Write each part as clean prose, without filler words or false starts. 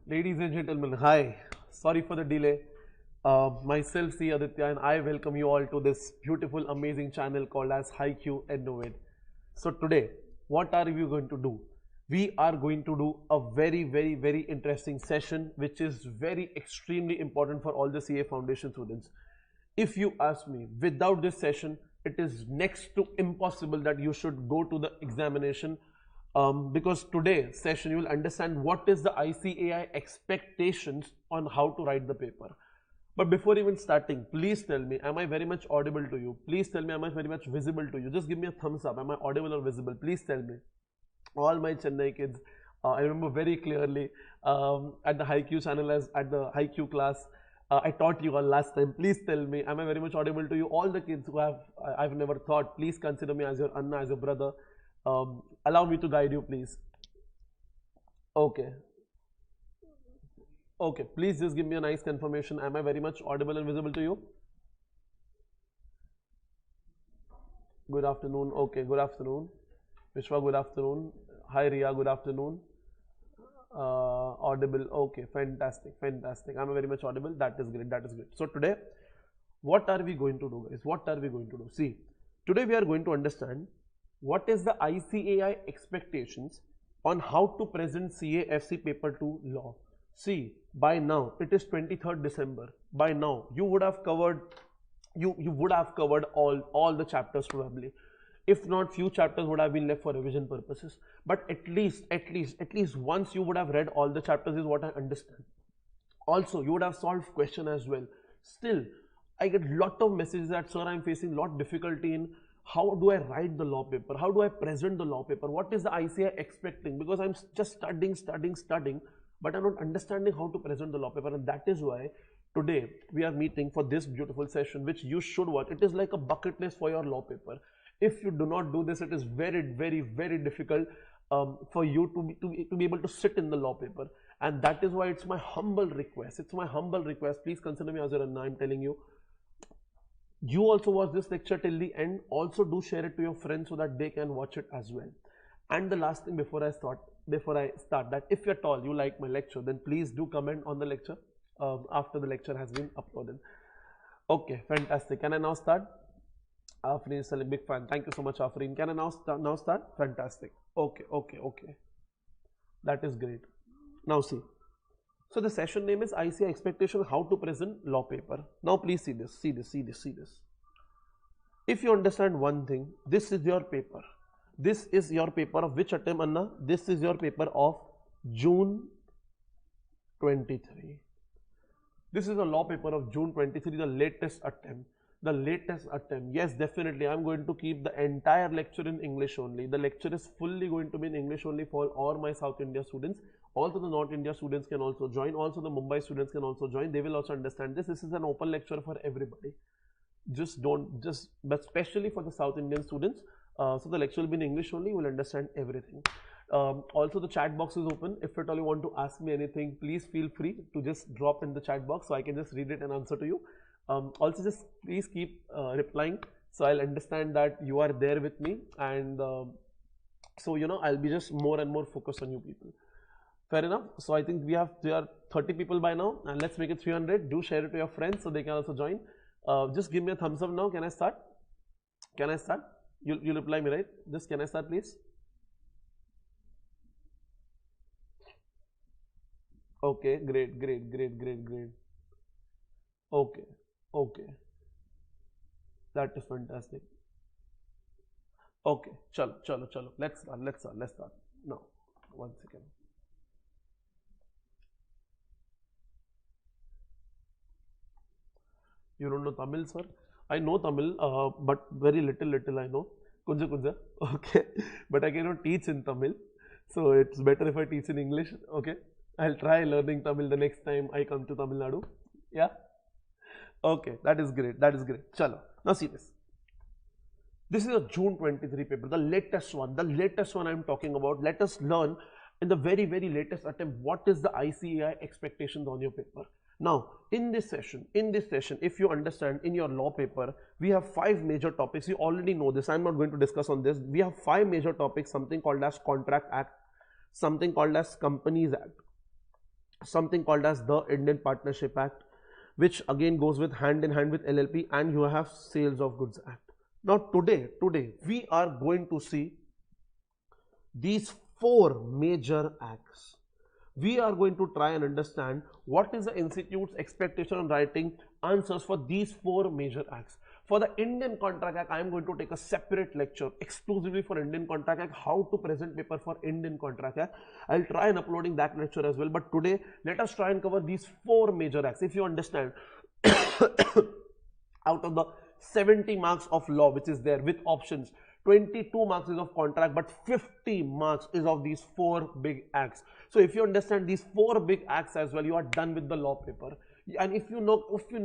Ladies and gentlemen, hi. Sorry for the delay. Myself, C. Aditya, and I welcome you all to this beautiful, amazing channel called as HighQ Innovate. So today, what are we going to do? We are going to do a very interesting session, which is very extremely important for all the CA Foundation students. If you ask me, without this session, it is next to impossible that you should go to the examination. Because today's session you will understand what is the ICAI expectations on how to write the paper. But before even starting, please tell me, am I very much audible to you? Please tell me, am I very much visible to you? Just give me a thumbs up. Am I audible or visible? Please tell me. All my Chennai kids, I remember very clearly at the HighQ channel, as at the HighQ class, I taught you all last time. Please tell me, am I very much audible to you? All the kids who I've never taught, please consider me as your Anna, as your brother. Allow me to guide you, please. Okay. Okay, please just give me a nice confirmation. Am I very much audible and visible to you? Good afternoon. Okay, good afternoon. Vishwa, good afternoon. Hi Ria, good afternoon. Audible. Okay, fantastic. I'm very much audible. That is great. So today, what are we going to do, guys? What are we going to do? See, today we are going to understand what is the ICAI expectations on how to present CAFC paper 2 law. See, by now it is 23rd December. By now you would have covered all the chapters probably. If not, few chapters would have been left for revision purposes. But at least once you would have read all the chapters is what I understand. Also, you would have solved question as well. Still, I get lot of messages that sir, I'm facing lot difficulty in how do I write the law paper? How do I present the law paper? What is the ICAI expecting? Because I'm just studying, but I'm not understanding how to present the law paper. And that is why today we are meeting for this beautiful session, which you should watch. It is like a bucket list for your law paper. If you do not do this, it is very difficult for you to be able to sit in the law paper. And that is why it's my humble request. Please consider me as your Anna. I'm telling you. You also watch this lecture till the end. Also do share it to your friends so that they can watch it as well. And the last thing before I start, that if at all you like my lecture, then please do comment on the lecture after the lecture has been uploaded. Okay, fantastic. Can I now start? Afreen is a big fan. Thank you so much, Afreen. Can I now start? Fantastic. Okay. That is great. Now see. So the session name is ICAI expectation how to present law paper. Now please see this. If you understand one thing, this is your paper. This is your paper of which attempt, Anna? This is your paper of June 23. This is a law paper of June 23, the latest attempt. Yes, definitely. I'm going to keep the entire lecture in English only. The lecture is fully going to be in English only for all my South India students. Also the North India students can also join. Also the Mumbai students can also join. They will also understand this. This is an open lecture for everybody. But especially for the South Indian students. So the lecture will be in English only. You will understand everything. Also the chat box is open. If at all you want to ask me anything, please feel free to just drop in the chat box so I can just read it and answer to you. Also just please keep replying so I'll understand that you are there with me, and so I'll be just more and more focused on you people. Fair enough. So I think there are 30 people by now, and let's make it 300. Do share it to your friends so they can also join. Just give me a thumbs up now. Can I start? You'll reply me, right? Just can I start, please? Okay, great. Okay, that is fantastic. Okay, chalo. Let's start. Now, 1 second. You don't know Tamil, sir? I know Tamil, but very little I know. Kunja. Okay, but I cannot teach in Tamil, so it's better if I teach in English. Okay, I'll try learning Tamil the next time I come to Tamil Nadu. Yeah. Okay, that is great. Chalo. Now see this. This is a June 23 paper, the latest one I'm talking about. Let us learn in the very latest attempt what is the ICAI expectations on your paper. Now, in this session, if you understand, in your law paper, we have 5 major topics. You already know this. I'm not going to discuss on this. We have 5 major topics, something called as Contract Act, something called as Companies Act, something called as the Indian Partnership Act, which again goes with hand in hand with LLP, and you have Sales of Goods Act. Now today we are going to see these four major acts. We are going to try and understand what is the institute's expectation on writing answers for these four major acts. For the Indian Contract Act, I am going to take a separate lecture exclusively for Indian Contract Act, how to present paper for Indian Contract Act. I'll try and uploading that lecture as well. But today, let us try and cover these four major acts. If you understand, out of the 70 marks of law which is there with options, 22 marks is of contract, but 50 marks is of these four big acts. So if you understand these four big acts as well, you are done with the law paper. And if you know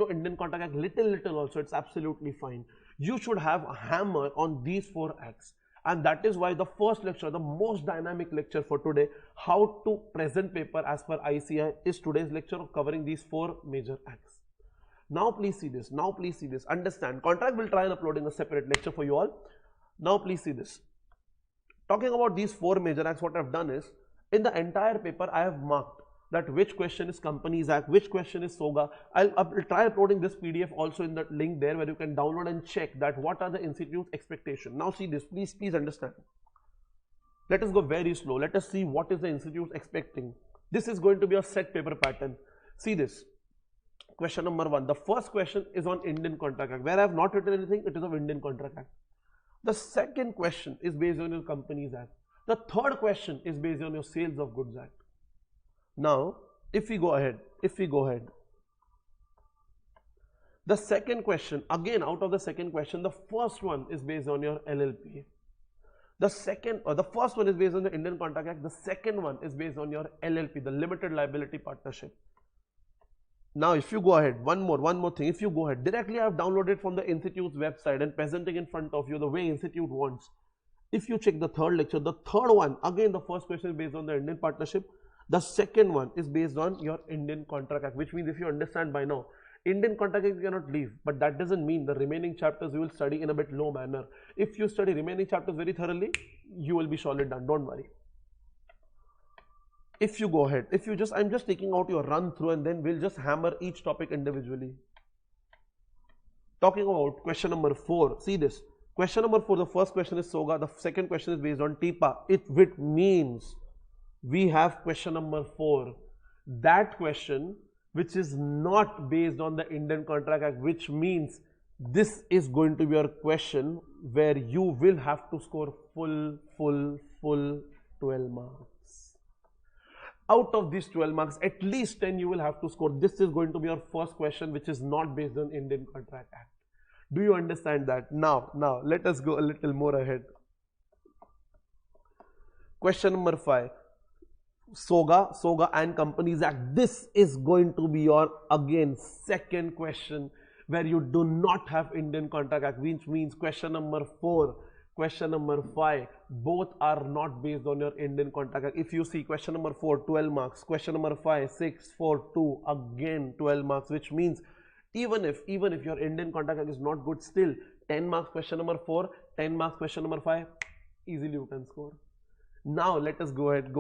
Indian Contract Act little also, it's absolutely fine. You should have a hammer on these four acts, and that is why the first lecture, the most dynamic lecture for today, how to present paper as per ICI, is today's lecture of covering these four major acts. Now please see this. Now please see this. Understand. Contract will try and uploading a separate lecture for you all. Now please see this. Talking about these four major acts, what I've done is, in the entire paper I have marked that which question is Companies Act, which question is SOGA. I'll try uploading this PDF also in the link there, where you can download and check that what are the institute's expectation. Now see this, please understand. Let us go very slow. Let us see what is the institute expecting. This is going to be a set paper pattern. See this. Question number 1. The first question is on Indian Contract Act. Where I have not written anything, it is of Indian Contract Act. The second question is based on your Companies Act. The third question is based on your Sales of Goods Act. Now, if we go ahead, the second question, again out of the second question, the first one is based on your LLP. The first one is based on the Indian Contract Act. The second one is based on your LLP, the Limited Liability Partnership. Now, if you go ahead, one more thing, if you go ahead, directly I have downloaded from the institute's website and presenting in front of you the way institute wants. If you check the third lecture, the third one, again the first question is based on the Indian Partnership. The second one is based on your Indian Contract Act, which means if you understand by now, Indian Contract Act you cannot leave, but that doesn't mean the remaining chapters you will study in a bit low manner. If you study remaining chapters very thoroughly, you will be solid done, don't worry. If you go ahead, I'm just taking out your run through and then we'll just hammer each topic individually. Talking about question number 4, see this. Question number 4, the first question is SOGA, the second question is based on TIPA. It means we have question number 4, that question which is not based on the Indian Contract Act, which means this is going to be your question where you will have to score full 12 marks. Out of these 12 marks, at least 10 you will have to score. This is going to be your first question which is not based on Indian Contract Act. Do you understand that? Now let us go a little more ahead. Question number 5. SOGA and Companies Act. This is going to be your again second question where you do not have Indian Contract Act, which means question number 4, question number 5, both are not based on your Indian Contract Act. If you see question number 4, 12 marks, question number 5, 6, 4, 2, again 12 marks, which means even if your Indian Contract Act is not good, still 10 marks question number 4, 10 marks question number 5, easily you can score. Now let us go ahead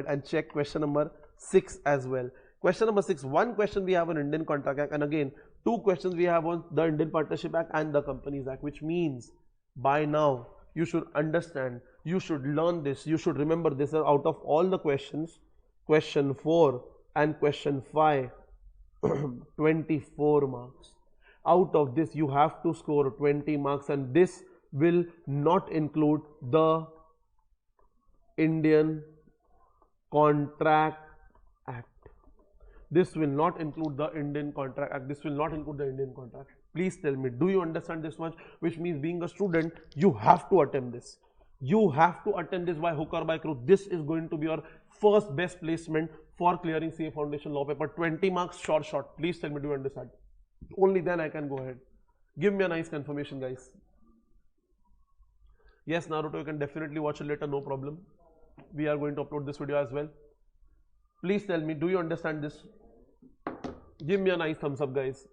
and check question number 6 as well. Question number 6, one question we have on Indian Contract Act, and again 2 questions we have on the Indian Partnership Act and the Companies Act, which means by now you should understand, you should learn this, you should remember this. Out of all the questions, question 4 and question 5, 24 marks. Out of this you have to score 20 marks, and this will not include the Indian Contract Act. This will not include the Indian Contract Act. This will not include the Indian Contract. Please tell me, do you understand this much? Which means being a student, you have to attempt this. You have to attempt this by hook or by crook. This is going to be your first best placement for clearing CA Foundation Law Paper. 20 marks short. Please tell me, do you understand? Only then I can go ahead. Give me a nice confirmation, guys. Yes, Naruto, you can definitely watch it later, no problem. We are going to upload this video as well. Please tell me, do you understand this? Give me a nice thumbs up, guys.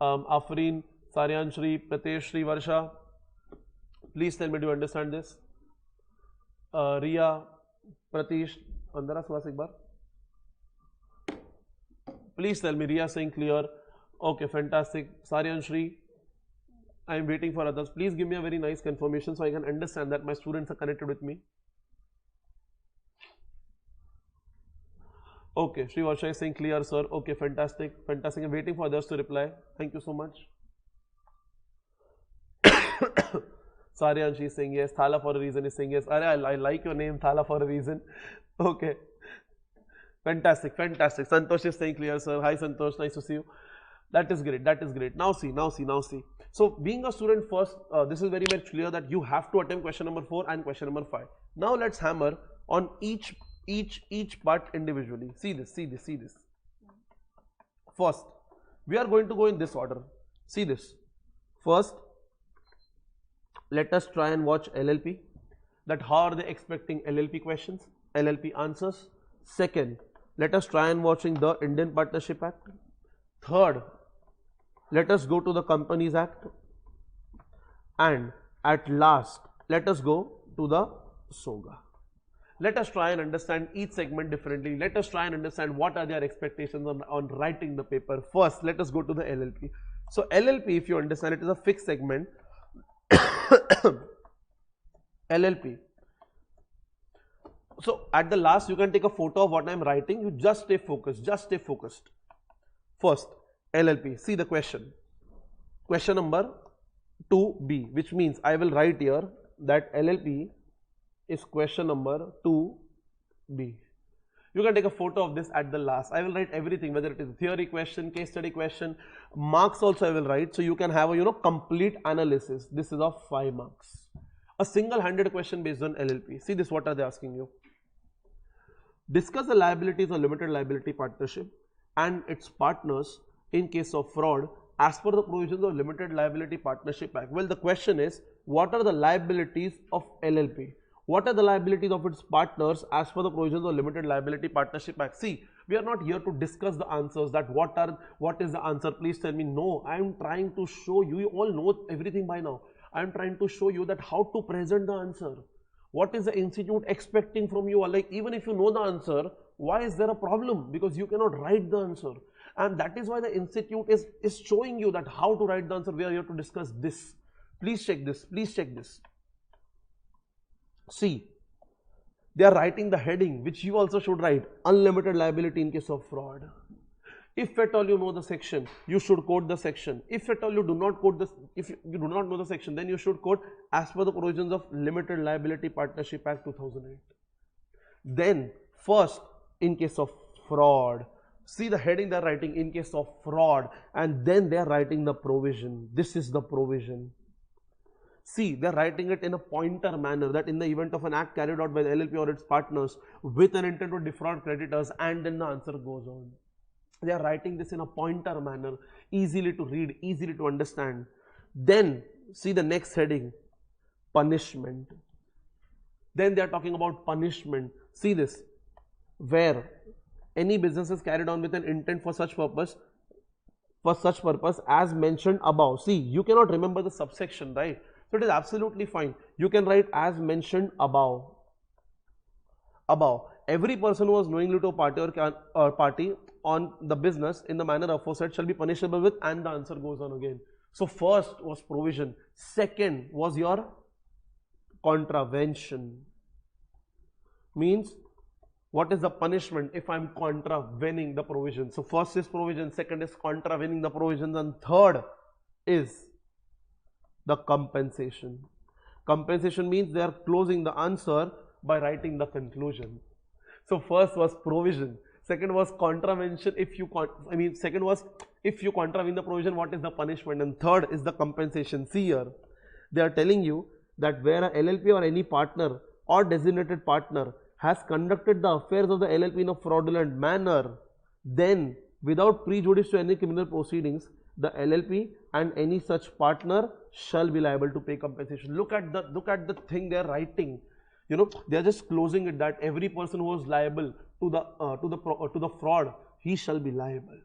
Afreen, Saryan Shri, Pratesh Shri, Varsha. Please tell me, do you understand this? Riya, Pratish, andara suwas ek baar. Please tell me. Riya saying clear. Okay, fantastic. Sari and Shri, I am waiting for others. Please give me a very nice confirmation so I can understand that my students are connected with me. Okay, Shri Varsha is saying clear, sir. Okay, fantastic. Fantastic. I'm waiting for others to reply. Thank you so much. Saryanshi is saying yes. Thala for a reason is saying yes. I like your name, Thala for a reason. Okay. Fantastic, fantastic. Santosh is saying clear, sir. Hi, Santosh. Nice to see you. That is great. That is great. Now see. So, being a student first, this is very much clear that you have to attempt question number 4 and question number 5. Now, let's hammer on each part individually. See this. First, we are going to go in this order. See this. First, let us try and watch LLP. That how are they expecting LLP questions, LLP answers. Second, let us try and watching the Indian Partnership Act. Third, let us go to the Companies Act. And at last, let us go to the SOGA. Let us try and understand each segment differently. Let us try and understand what are their expectations on writing the paper. First, let us go to the LLP. So, LLP, if you understand, it is a fixed segment. LLP. So, at the last, you can take a photo of what I am writing. You just stay focused. First, LLP. See the question. Question number 2B, which means I will write here that LLP is question number 2B. You can take a photo of this at the last. I will write everything, whether it is theory question, case study question, marks also I will write. So you can have a complete analysis. This is of 5 marks. A single-handed question based on LLP. See this, what are they asking you? Discuss the liabilities of limited liability partnership and its partners in case of fraud as per the provisions of Limited Liability Partnership Act. Well, the question is, what are the liabilities of LLP? What are the liabilities of its partners as per the provisions of Limited Liability Partnership Act? See, we are not here to discuss the answers, that what is the answer, please tell me. No, I am trying to show you, you all know everything by now. I am trying to show you that how to present the answer. What is the institute expecting from you? Like, even if you know the answer, why is there a problem? Because you cannot write the answer. And that is why the institute is showing you that how to write the answer. We are here to discuss this. Please check this. Please check this. See, they are writing the heading, which you also should write. Unlimited liability in case of fraud. If at all you know the section, you should quote the section. If at all you do not quote this, if you do not know the section, then you should quote as per the provisions of Limited Liability Partnership Act 2008. Then, first, in case of fraud. See the heading they are writing, in case of fraud, and then they are writing the provision. This is the provision. See, they are writing it in a pointer manner, that in the event of an act carried out by the LLP or its partners with an intent to defraud creditors, and then the answer goes on. They are writing this in a pointer manner, easily to read, easily to understand. Then, see the next heading, punishment. Then they are talking about punishment. See this, where any business is carried on with an intent for such purpose as mentioned above. See, you cannot remember the subsection, right? So it is absolutely fine. You can write as mentioned above. Every person who was knowingly to a party or party on the business in the manner aforesaid shall be punishable with, and the answer goes on again. So first was provision. Second was your contravention. Means, what is the punishment if I am contravening the provision? So first is provision, second is contravening the provisions, and third is the compensation. Compensation means they are closing the answer by writing the conclusion. So first was provision, second was contravention. Second was if you contravene the provision, what is the punishment, and third is the compensation. See here, they are telling you that where a LLP or any partner or designated partner has conducted the affairs of the LLP in a fraudulent manner, then without prejudice to any criminal proceedings, the LLP and any such partner shall be liable to pay compensation. Look at the thing they are writing. They are just closing it, that every person who is liable to the fraud, he shall be liable.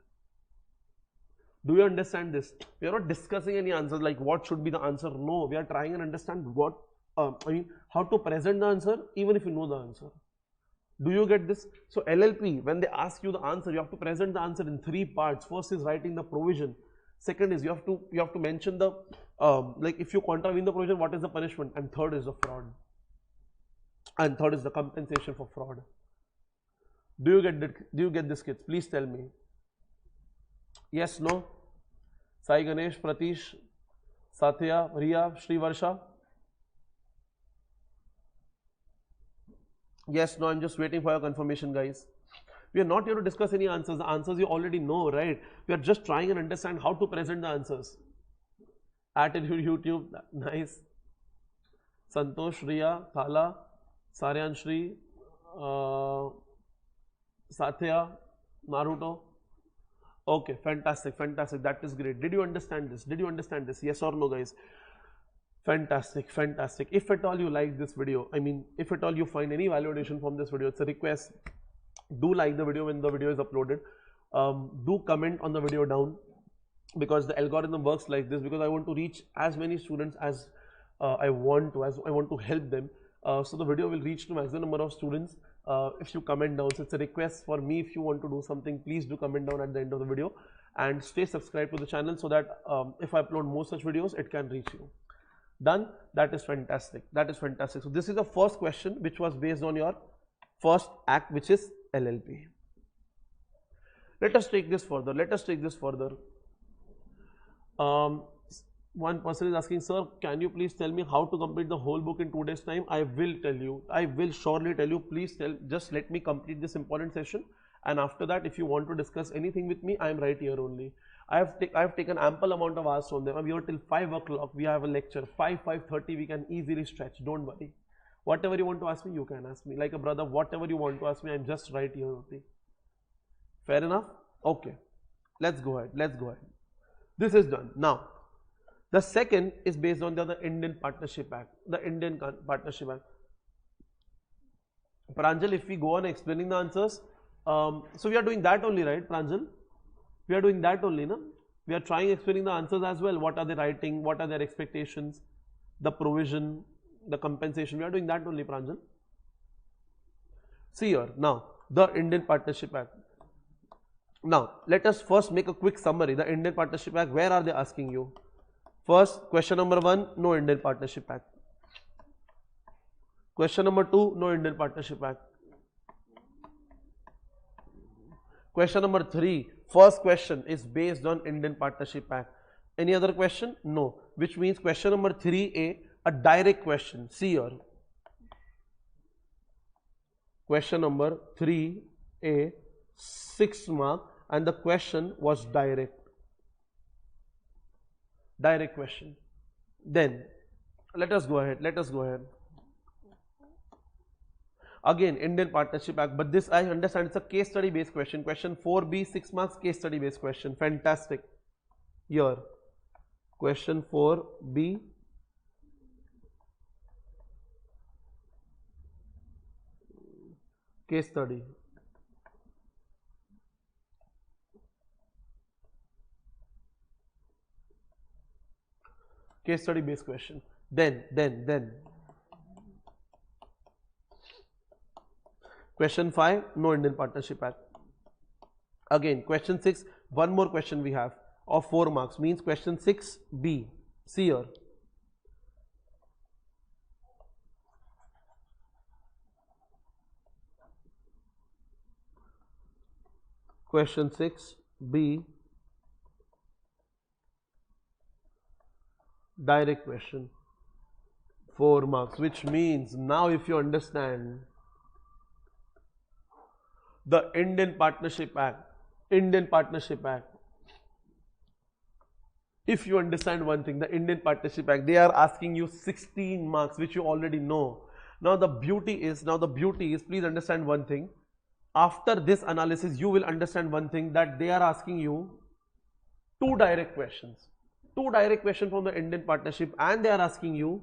Do you understand this? We are not discussing any answers like what should be the answer. No, we are trying and understand how to present the answer, even if you know the answer. Do you get this? So LLP, when they ask you the answer, you have to present the answer in 3 parts. First is writing the provision. Second is you have to mention the like if you contravene the provision, what is the punishment, and third is the fraud, and third is the compensation for fraud. Do you get that? Do you get this, kids? Please tell me. Yes, no? Sai Ganesh, Pratish, Satya, Riya, Shri Varsha. Yes, no, I'm just waiting for your confirmation, guys. We are not here to discuss any answers. The answers you already know, right? We are just trying and understand how to present the answers. Attitude YouTube, nice. Santosh, Riya, Thala, Saryan Shri, Satya, Naruto. Okay, fantastic, fantastic. That is great. Did you understand this? Did you understand this? Yes or no, guys? Fantastic, fantastic. If at all you like this video, I mean, if at all you find any validation from this video, it's a request. Do like the video when the video is uploaded. Do comment on the video down, because the algorithm works like this, because I want to reach as many students as I want to help them. So the video will reach to maximum number of students if you comment down. So it's a request for me. If you want to do something, please do comment down at the end of the video, and stay subscribed to the channel so that if I upload more such videos, it can reach you. Done? That is fantastic. That is fantastic. So this is the first question, which was based on your first act, which is LLP. Let us take this further. Let us take this further. One person is asking, sir, can you please tell me how to complete the whole book in 2 days time? I will tell you. I will surely tell you. Please just let me complete this important session, and after that, if you want to discuss anything with me, I am right here only. I have taken ample amount of hours from them. I'm here till 5 o'clock. We have a lecture. 5:30 we can easily stretch. Don't worry. Whatever you want to ask me, you can ask me. Like a brother, whatever you want to ask me, I'm just right here only. Fair enough? Okay. Let's go ahead. Let's go ahead. This is done. Now, the second is based on the Indian Partnership Act. The Indian Partnership Act. Pranjal, if we go on explaining the answers, so we are doing that only, right, Pranjal? We are doing that only, no? We are trying explaining the answers as well. What are they writing? What are their expectations? The provision, the compensation. We are doing that only, Pranjal. See here, now, the Indian Partnership Act. Now, let us first make a quick summary. The Indian Partnership Act, where are they asking you? First, question number 1, no Indian Partnership Act. Question number 2, no Indian Partnership Act. Question number 3, first question is based on Indian Partnership Act. Any other question? No. Which means question number 3A, a direct question. See here. Question number 3A, 6 mark, and the question was direct. Direct question. Then let us go ahead. Let us go ahead. Again, Indian Partnership Act, but this I understand it's a case study based question. Question 4B, 6 marks, case study based question. Fantastic. Here, question 4B. Case study. Case study based question. Then. Question 5, no Indian Partnership Act. Again, question 6, one more question we have of 4 marks, means question 6B. See here. Question 6B, direct question, 4 marks, which means now if you understand the Indian Partnership Act, if you understand one thing, the Indian Partnership Act, they are asking you 16 marks, which you already know. Now the beauty is, please understand one thing. After this analysis, you will understand one thing, that they are asking you 2 direct questions. 2 direct questions from the Indian Partnership, and they are asking you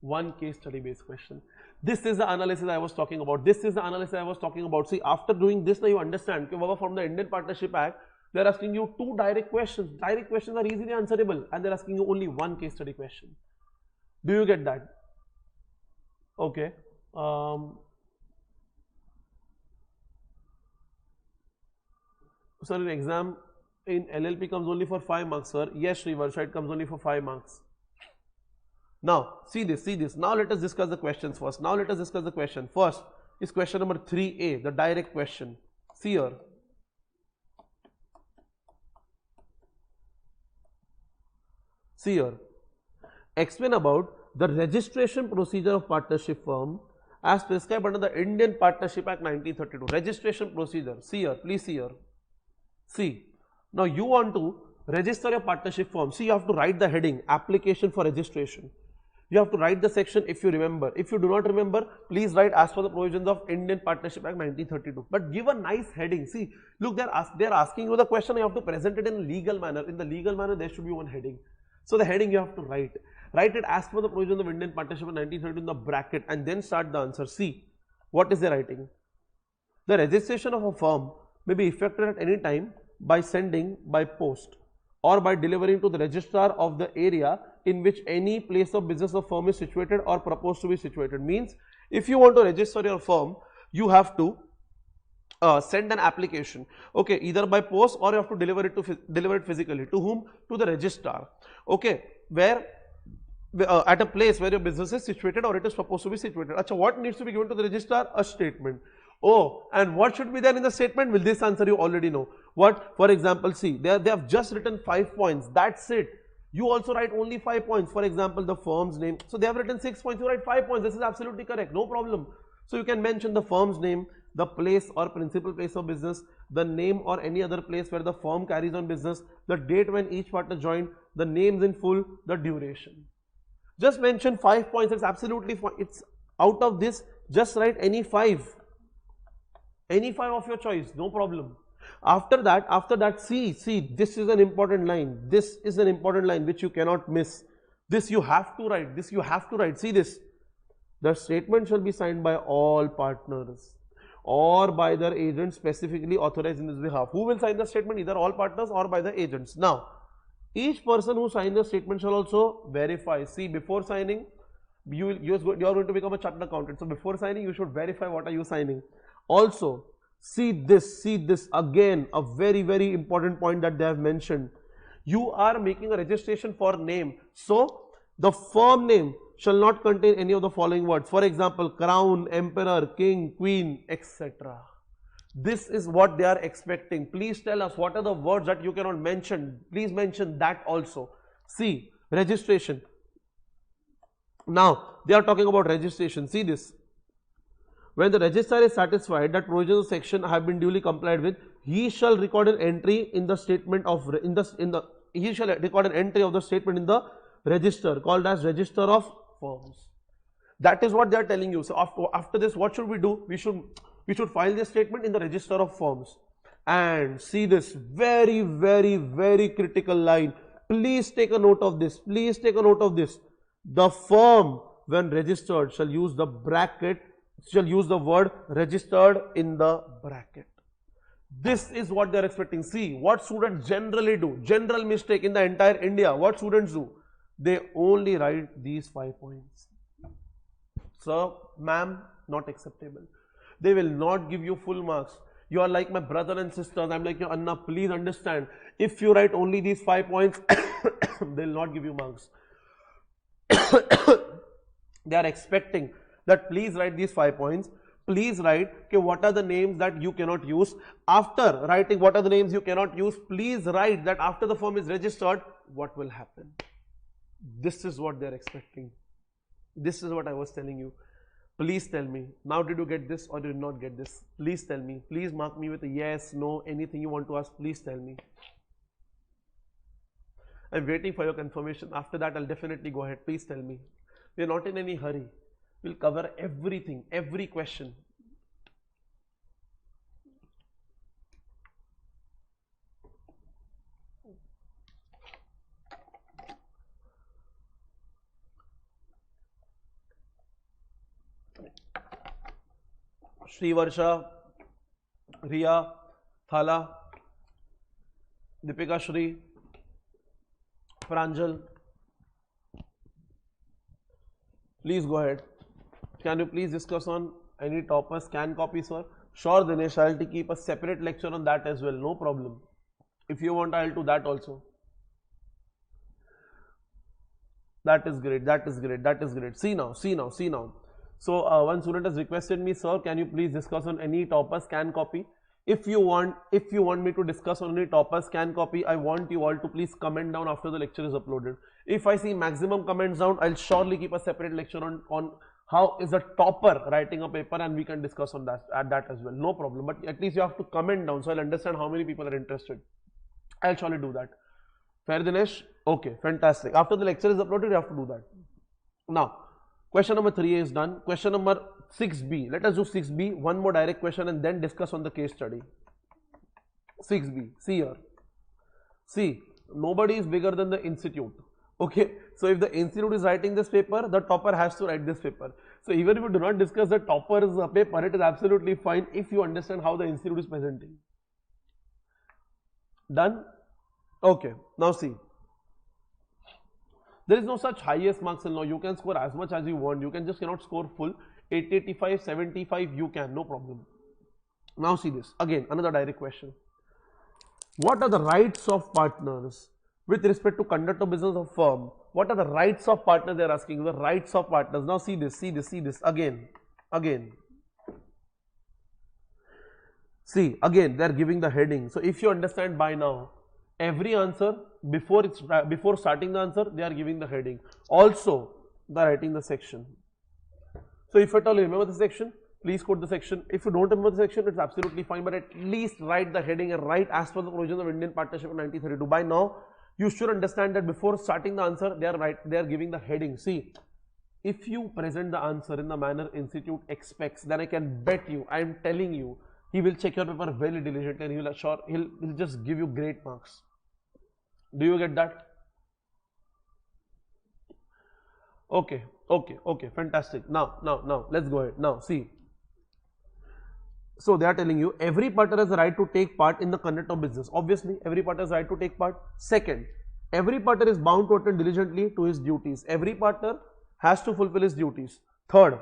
1 case study based question. This is the analysis I was talking about. See, after doing this, now you understand from the Indian Partnership Act, they are asking you 2 direct questions. Direct questions are easily answerable, and they are asking you only 1 case study question. Do you get that? Okay. Sir, in exam, in LLP comes only for 5 marks, sir. Yes, Srivarsha, it comes only for 5 marks. Now, see this. Now let us discuss the questions first. Now let us discuss the question. First is question number 3A, the direct question. See here. See here. Explain about the registration procedure of partnership firm as prescribed under the Indian Partnership Act 1932. Registration procedure. See here. Please see here. See. Now you want to register your partnership firm. See, you have to write the heading, application for registration. You have to write the section if you remember. If you do not remember, please write as per the provisions of Indian Partnership Act 1932. But give a nice heading. See, look, they're asking you the question. You have to present it in a legal manner. In the legal manner, there should be one heading. So the heading you have to write. Write it as per the provisions of Indian Partnership Act 1932 in the bracket and then start the answer. See, what is the writing? The registration of a firm may be effected at any time by sending by post or by delivering to the registrar of the area in which any place of business of firm is situated or proposed to be situated. Means, if you want to register your firm, you have to send an application, okay, either by post or you have to deliver it physically. To whom? To the registrar, okay, where at a place where your business is situated or it is supposed to be situated. Achha, what needs to be given to the registrar? A statement. Oh, and what should be there in the statement? Will this answer you already know? What? For example, see, they have just written 5 points. That's it. You also write only 5 points. For example, the firm's name. So they have written 6 points. You write 5 points. This is absolutely correct. No problem. So you can mention the firm's name, the place or principal place of business, the name or any other place where the firm carries on business, the date when each partner joined, the names in full, the duration. Just mention 5 points. It's absolutely fine. It's out of this. Just write any 5. Any 5 of your choice, no problem. After that, see, this is an important line. This is an important line which you cannot miss. This you have to write. See this. The statement shall be signed by all partners or by their agents specifically authorized in this behalf. Who will sign the statement? Either all partners or by the agents. Now, each person who signs the statement shall also verify. See, before signing, you are going to become a chartered accountant. So before signing, you should verify what are you signing. Also, see this again, a very, very important point that they have mentioned. You are making a registration for name. So, the firm name shall not contain any of the following words. For example, crown, emperor, king, queen, etc. This is what they are expecting. Please tell us what are the words that you cannot mention. Please mention that also. See, registration. Now, they are talking about registration. See this. When the registrar is satisfied that provisions of section have been duly complied with, he shall record an entry in the statement of he shall record an entry of the statement in the register called as register of firms. That is what they are telling you. So after this, what should we do? We should file this statement in the register of firms. And see this very, very, very critical line. Please take a note of this. Please take a note of this. The firm, when registered, shall use the bracket. Shall use the word registered in the bracket. This is what they are expecting. See, what students generally do, general mistake in the entire India, what students do? They only write these 5 points. Sir, ma'am, not acceptable. They will not give you full marks. You are like my brother and sisters. I'm like your Anna, please understand. If you write only these 5 points, they will not give you marks. They are expecting that please write these 5 points. Please write okay, what are the names that you cannot use. After writing what are the names you cannot use, please write that after the firm is registered, what will happen. This is what they are expecting. This is what I was telling you. Please tell me, now did you get this or did you not get this? Please tell me. Please mark me with a yes, no, anything you want to ask, please tell me. I'm waiting for your confirmation. After that, I'll definitely go ahead. Please tell me. We are not in any hurry. We'll cover everything, every question. Srivarsha, Riya, Thala, Deepika Shri, Pranjal. Please go ahead. Can you please discuss on any topic? Scan copy, sir. Sure, Dinesh, I'll keep a separate lecture on that as well. No problem. If you want, I'll do that also. That is great. That is great. That is great. See now. See now. See now. So one student has requested me, sir, can you please discuss on any topper scan copy? If you want me to discuss on any topper scan copy, I want you all to please comment down after the lecture is uploaded. If I see maximum comments down, I'll surely keep a separate lecture on how is a topper writing a paper, and we can discuss on that as well. No problem. But at least you have to comment down so I'll understand how many people are interested. I'll surely do that. Fair, Dinesh? Okay, fantastic. After the lecture is uploaded, you have to do that. Now, question number 3 is done. Question number 6B. Let us do 6B. One more direct question and then discuss on the case study. 6B. See here. See, nobody is bigger than the institute. Okay. So, if the institute is writing this paper, the topper has to write this paper. So, even if you do not discuss the topper's paper, it is absolutely fine if you understand how the institute is presenting. Done? Okay. Now see. There is no such highest marks in law. You can score as much as you want. You can just cannot score full. 80, 85, 75, you can. No problem. Now see this. Again, another direct question. What are the rights of partners with respect to conduct of business of firm? What are the rights of partners they are asking? The rights of partners. Now see this, see this, see this. Again. See, again, they are giving the heading. So if you understand by now, every answer before starting the answer, they are giving the heading. Also, they are writing the section. So if at all you remember the section, please quote the section. If you don't remember the section, it's absolutely fine, but at least write the heading and write as per the provisions of Indian Partnership of 1932. By now, you should understand that before starting the answer, they are giving the heading. See, if you present the answer in the manner institute expects, then I can bet you, I am telling you, he will check your paper very diligently and he'll just give you great marks. Do you get that? Okay, fantastic. Now, let's go ahead. Now, see. So, they are telling you every partner has a right to take part in the conduct of business. Obviously, every partner has a right to take part. Second, every partner is bound to attend diligently to his duties. Every partner has to fulfill his duties. Third,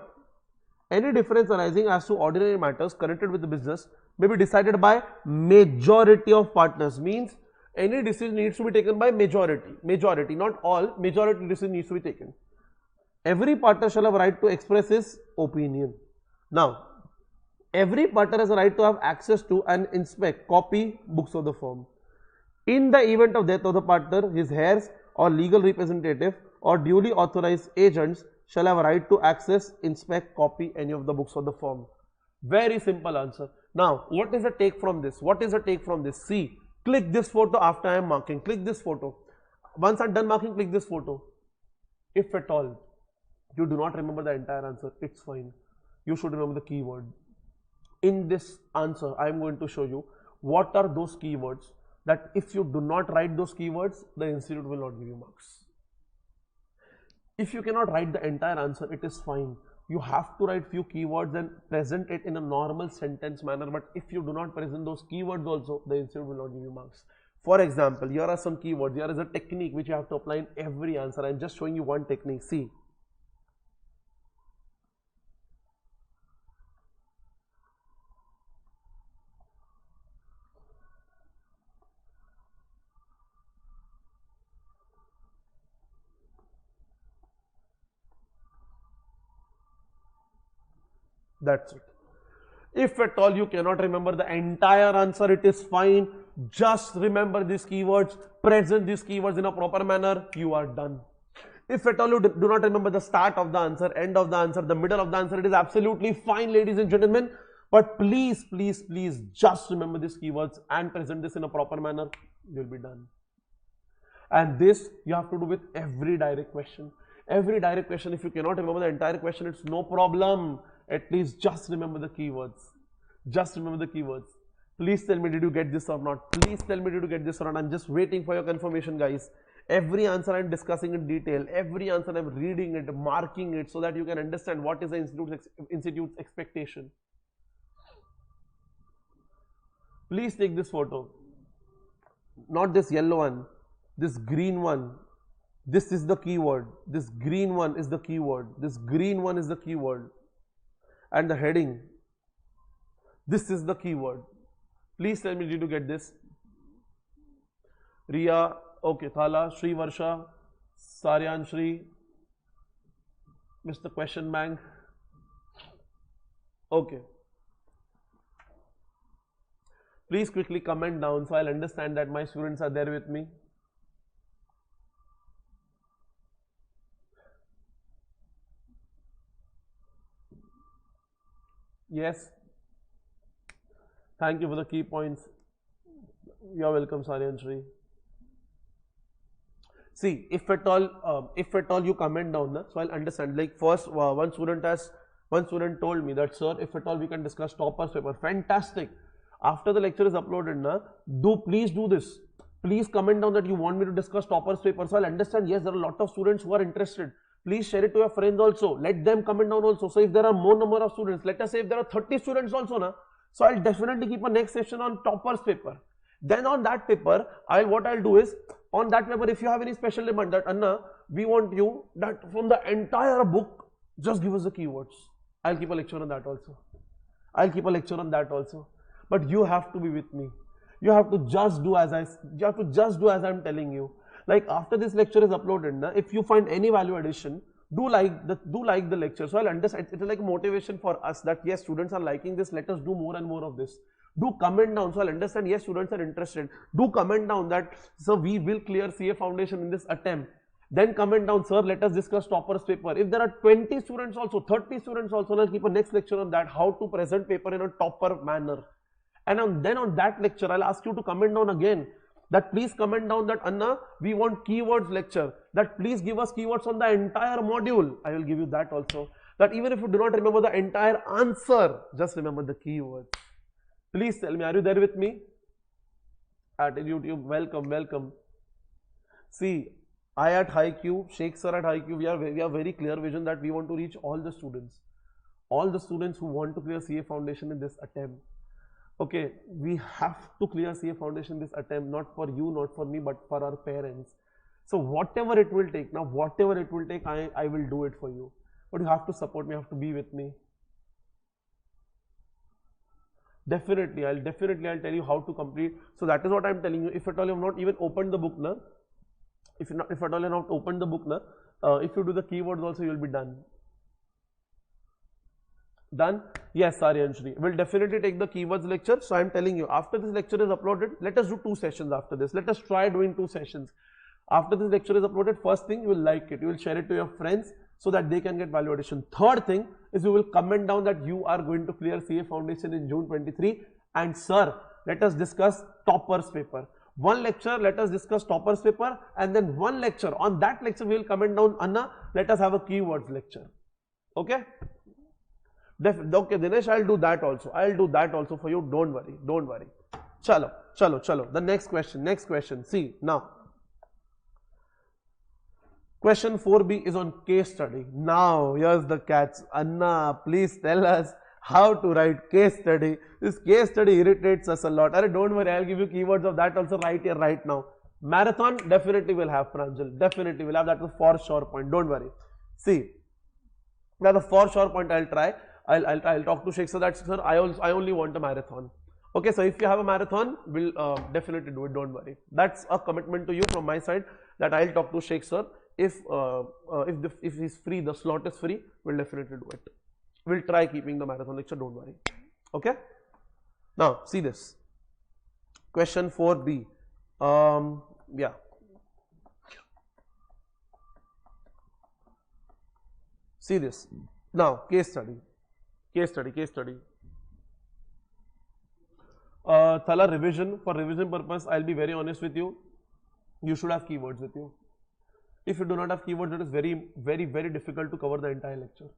any difference arising as to ordinary matters connected with the business may be decided by majority of partners. Means any decision needs to be taken by majority, not all, majority decision needs to be taken. Every partner shall have a right to express his opinion. Now, every partner has a right to have access to and inspect copy books of the firm. In the event of death of the partner, his heirs or legal representative or duly authorized agents shall have a right to access, inspect, copy any of the books of the firm. Very simple answer. Now, what is the take from this? What is the take from this? See, click this photo after I am marking. Click this photo. Once I am done marking, click this photo. If at all you do not remember the entire answer, it's fine. You should remember the keyword. In this answer, I am going to show you what are those keywords that if you do not write those keywords, the institute will not give you marks. If you cannot write the entire answer, it is fine. You have to write few keywords and present it in a normal sentence manner. But if you do not present those keywords also, the institute will not give you marks. For example, here are some keywords. Here is a technique which you have to apply in every answer. I am just showing you one technique. See. That's it. If at all you cannot remember the entire answer, it is fine. Just remember these keywords, present these keywords in a proper manner, you are done. If at all you do not remember the start of the answer, end of the answer, the middle of the answer, it is absolutely fine, ladies and gentlemen. But please, please, please just remember these keywords and present this in a proper manner, you will be done. And this you have to do with every direct question. Every direct question, if you cannot remember the entire question, it's no problem. At least just remember the keywords. Just remember the keywords. Please tell me, did you get this or not? Please tell me, did you get this or not? I'm just waiting for your confirmation, guys. Every answer I'm discussing in detail. Every answer I'm reading it, marking it, so that you can understand what is the institute's expectation. Please take this photo. Not this yellow one. This green one. This is the keyword. This green one is the keyword. This green one is the keyword. And the heading. This is the keyword. Please tell me, did you get this? Riya, okay, Thala, Sri Varsha, Saryan Shri, Mr. Question Bank. Okay. Please quickly comment down so I'll understand that my students are there with me. Yes. Thank you for the key points. You're welcome, Saryan Shri. See, if at all you comment down, so I'll understand. Like first, one student told me that, sir, if at all we can discuss toppers paper. Fantastic. After the lecture is uploaded, please do this. Please comment down that you want me to discuss toppers paper. So I'll understand. Yes, there are a lot of students who are interested. Please share it to your friends also. Let them comment down also. So if there are more number of students, let us say if there are 30 students also, so I'll definitely keep a next session on toppers paper. Then on that paper, what I'll do is, on that paper, if you have any special demand that, Anna, we want you that from the entire book, just give us the keywords. I'll keep a lecture on that also. But you have to be with me. You have to just do as I'm telling you. Like after this lecture is uploaded, if you find any value addition, do like the lecture. So I'll understand. It's like a motivation for us that yes, students are liking this. Let us do more and more of this. Do comment down. So I'll understand. Yes, students are interested. Do comment down that so we will clear CA foundation in this attempt. Then comment down, sir, let us discuss toppers paper. If there are 20 students also, 30 students also, I'll keep a next lecture on that, how to present paper in a topper manner. And then on that lecture, I'll ask you to comment down again that please comment down that, Anna, we want keywords lecture, that please give us keywords on the entire module. I will give you that also. That even if you do not remember the entire answer, just remember the keywords. Please tell me, are you there with me? At YouTube, welcome. See, I at HighQ, Sheikh sir at HighQ, we have very clear vision that we want to reach all the students who want to clear CA foundation in this attempt. Okay, we have to clear CA foundation this attempt, not for you, not for me, but for our parents. So whatever it will take, I will do it for you. But you have to support me, you have to be with me. Definitely, I'll tell you how to complete. So that is what I'm telling you. If at all you have not even opened the book, if at all you have not opened the book, if you do the keywords also, you will be done. Done? Yes, Saryan Shri. We'll definitely take the keywords lecture. So I'm telling you, after this lecture is uploaded, let us do 2 sessions after this. Let us try doing 2 sessions. After this lecture is uploaded, first thing, you will like it. You will share it to your friends so that they can get value addition. Third thing is you will comment down that you are going to clear CA foundation in June 23. And sir, let us discuss toppers paper. One lecture, let us discuss toppers paper. And then one lecture. On that lecture, we will comment down, Anna, let us have a keywords lecture. Okay? Okay, Dinesh, I'll do that also for you. Don't worry. Chalo. The next question. See, now. Question 4B is on case study. Now, here's the catch. Anna, please tell us how to write case study. This case study irritates us a lot. Don't worry, I'll give you keywords of that also right here, right now. Marathon, definitely will have, Pranjal. Definitely will have. That is for sure point. Don't worry. See, that's a for sure point I'll try. I'll talk to Sheikh sir that, sir, I only want a marathon. Okay, so if you have a marathon, we'll definitely do it. Don't worry. That's a commitment to you from my side that I'll talk to Sheikh sir. If he's free, the slot is free, we'll definitely do it. We'll try keeping the marathon lecture. Don't worry. Okay. Now see this. Question 4B. Yeah. See this. Now case study. Thala, revision. For revision purpose, I'll be very honest with you. You should have keywords with you. If you do not have keywords, it is very difficult to cover the entire lecture.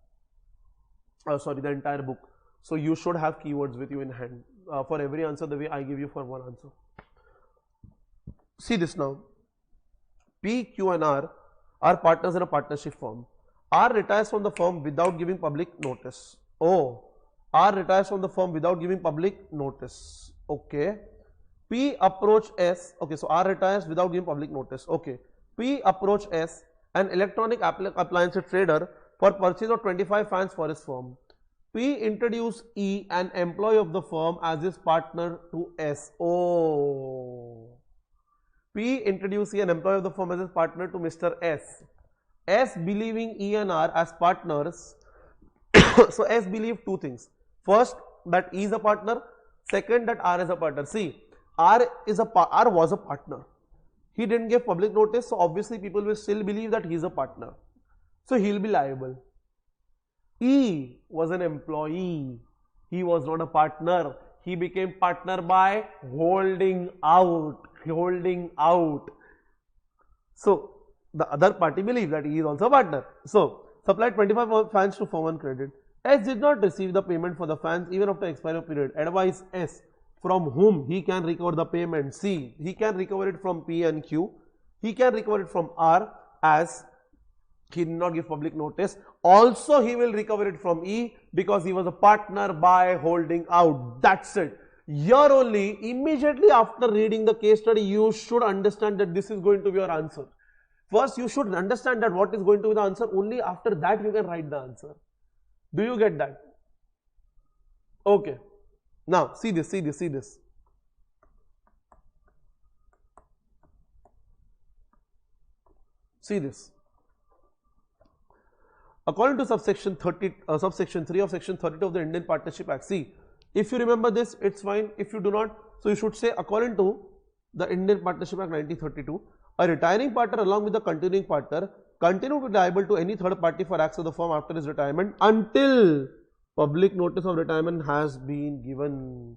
The entire book. So you should have keywords with you in hand for every answer the way I give you for one answer. See this now. P, Q and R are partners in a partnership firm. R retires from the firm without giving public notice. Oh, R retires from the firm without giving public notice. Okay. P approach S. Okay, so R retires without giving public notice. Okay. P approach S, an electronic appliance trader, for purchase of 25 fans for his firm. P introduced E, an employee of the firm, as his partner to S. Oh. P introduced E, an employee of the firm, as his partner to Mr. S. S believing E and R as partners. So S believed two things. First, that E is a partner. Second, that R is a partner. See, R was a partner. He didn't give public notice, so obviously people will still believe that he is a partner. So he'll be liable. E was an employee. He was not a partner. He became partner by holding out. So the other party believes that he is also a partner. So supplied 25 fans to firm on credit. S did not receive the payment for the fans even after expiry period. Advise S from whom he can recover the payment. C, he can recover it from P and Q. He can recover it from R as he did not give public notice. Also, he will recover it from E because he was a partner by holding out. That's it. Here only, immediately after reading the case study, you should understand that this is going to be your answer. First, you should understand that what is going to be the answer. Only after that you can write the answer. Do you get that? Okay. Now, see this. See this. According to subsection 3 of section 32 of the Indian Partnership Act. See, if you remember this, it's fine. If you do not, so you should say according to the Indian Partnership Act 1932, a retiring partner along with the continuing partner continue to be liable to any third party for acts of the firm after his retirement until public notice of retirement has been given,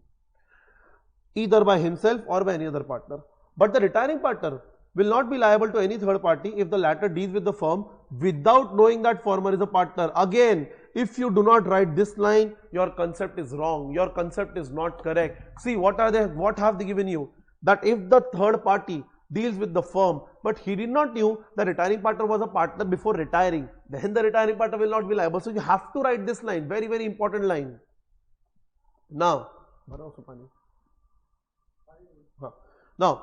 either by himself or by any other partner. But the retiring partner will not be liable to any third party if the latter deals with the firm without knowing that former is a partner. Again, if you do not write this line, your concept is wrong. Your concept is not correct. See, what have they given you? That if the third party deals with the firm, but he did not knew the retiring partner was a partner before retiring, then the retiring partner will not be liable. So you have to write this line, very, very important line. Now,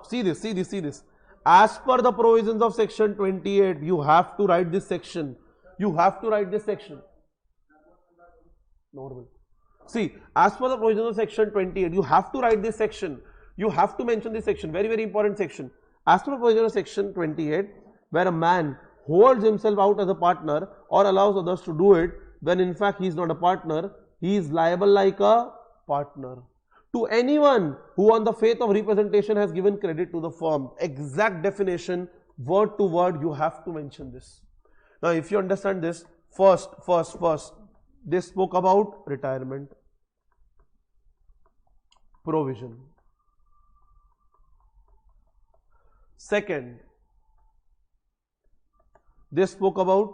see this. As per the provisions of section 28, you have to write this section. Normal. See, as per the provisions of section 28, you have to write this section. You have to mention this section, very, very important section. As per the provisions of section 28, where a man holds himself out as a partner or allows others to do it, when in fact he is not a partner, he is liable like a partner. To anyone who on the faith of representation has given credit to the firm. Exact definition, word to word, you have to mention this. Now, if you understand this, first, this spoke about retirement provision. Second, this spoke about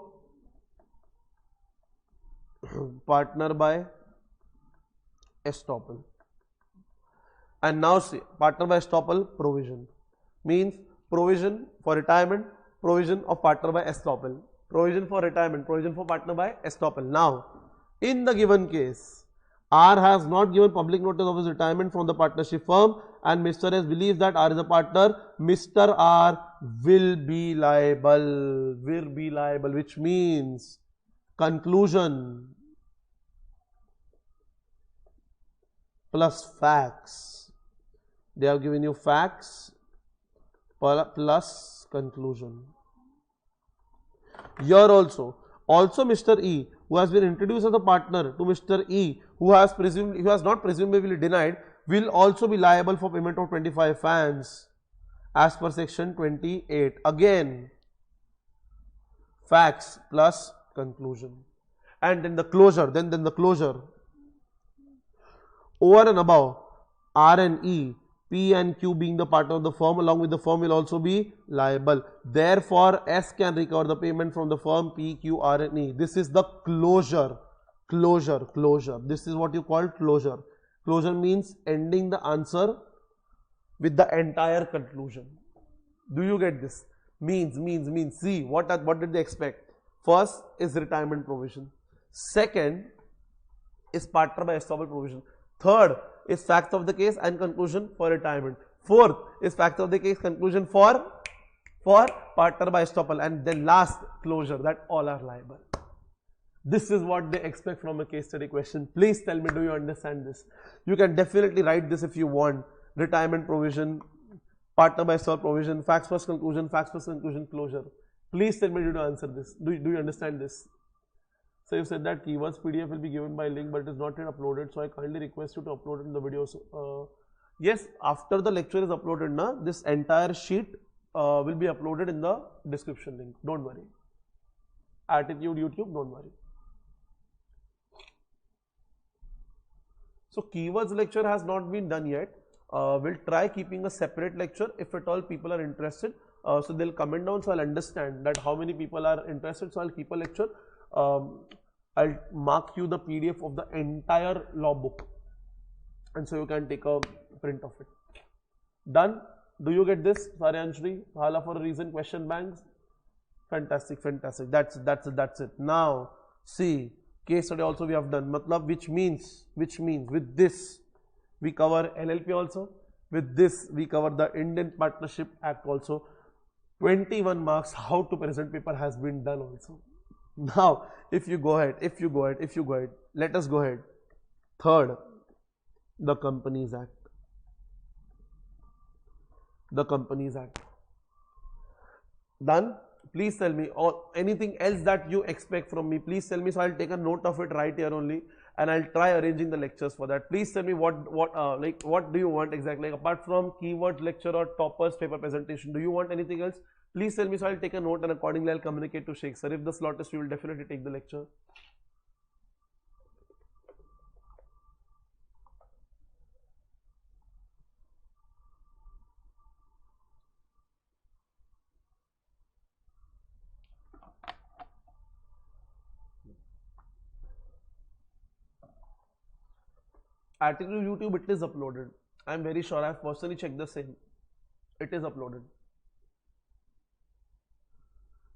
partner by estoppel. And now see, partner by estoppel provision means provision for retirement, provision of partner by estoppel, provision for retirement, provision for partner by estoppel. Now, in the given case, R has not given public notice of his retirement from the partnership firm and Mr. S believes that R is a partner. Mr. R will be liable, which means conclusion plus facts. They have given you facts plus conclusion. Here also Mr. E, who has been introduced as a partner to Mr. E, who has not presumably denied, will also be liable for payment of 25 fans as per section 28. Again, facts plus conclusion. And then the closure, then the closure. Over and above, R and E, P and Q being the partner of the firm, along with the firm will also be liable. Therefore, S can recover the payment from the firm P, Q, R and E. This is the closure. This is what you call closure. Closure means ending the answer with the entire conclusion. Do you get this? Means. See, what did they expect? First is retirement provision. Second is partner by estoppel provision. Third is facts of the case and conclusion for retirement. Fourth is facts of the case, conclusion for partner by estoppel. And then last, closure, that all are liable. This is what they expect from a case study question. Please tell me, do you understand this? You can definitely write this if you want. Retirement provision, partner by store provision, facts first conclusion, closure. Please tell me, did you answer this? Do you understand this? So you said that keywords PDF will be given by link, but it is not yet uploaded. So I kindly request you to upload it in the videos. Yes, after the lecture is uploaded, this entire sheet will be uploaded in the description link. Don't worry. Attitude YouTube, don't worry. So keywords lecture has not been done yet. We'll try keeping a separate lecture if at all people are interested. So they'll comment down, so I'll understand that how many people are interested. So I'll keep a lecture. I'll mark you the PDF of the entire law book, and so you can take a print of it. Done? Do you get this? Saryanshri, Hala for a reason, question banks. Fantastic, fantastic. That's it. Now see, case study also we have done. Matlab, which means with this we cover LLP also. With this we cover the Indian Partnership Act also. 21 marks how to present paper has been done also. Now if you go ahead, let us go ahead. Third, the Companies Act. The Companies Act. Done? Please tell me, or anything else that you expect from me, please tell me. So I'll take a note of it right here only, and I'll try arranging the lectures for that. Please tell me what do you want exactly, like, apart from keyword lecture or toppers paper presentation, do you want anything else? Please tell me, so I'll take a note and accordingly I'll communicate to Sheikh sir. If the slot is, we will definitely take the lecture. Attitude YouTube, it is uploaded. I am very sure. I have personally checked the same. It is uploaded.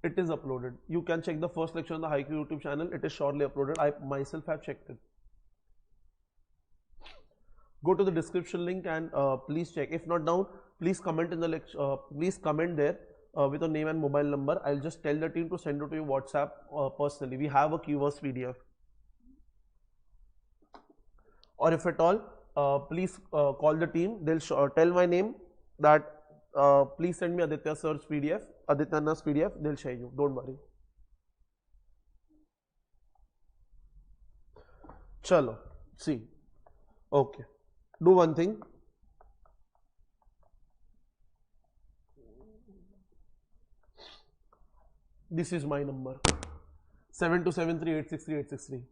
It is uploaded. You can check the first lecture on the HighQ YouTube channel. It is surely uploaded. I myself have checked it. Go to the description link and please check. If not down, please comment in the lecture. Please comment there with your name and mobile number. I'll just tell the team to send it to your WhatsApp personally. We have a keywords PDF. Or if at all, please call the team. They'll tell my name that please send me Aditya sir's PDF, Aditya Anna's PDF. They'll share you. Don't worry. Chalo. See. Okay. Do one thing. This is my number. 7273863863.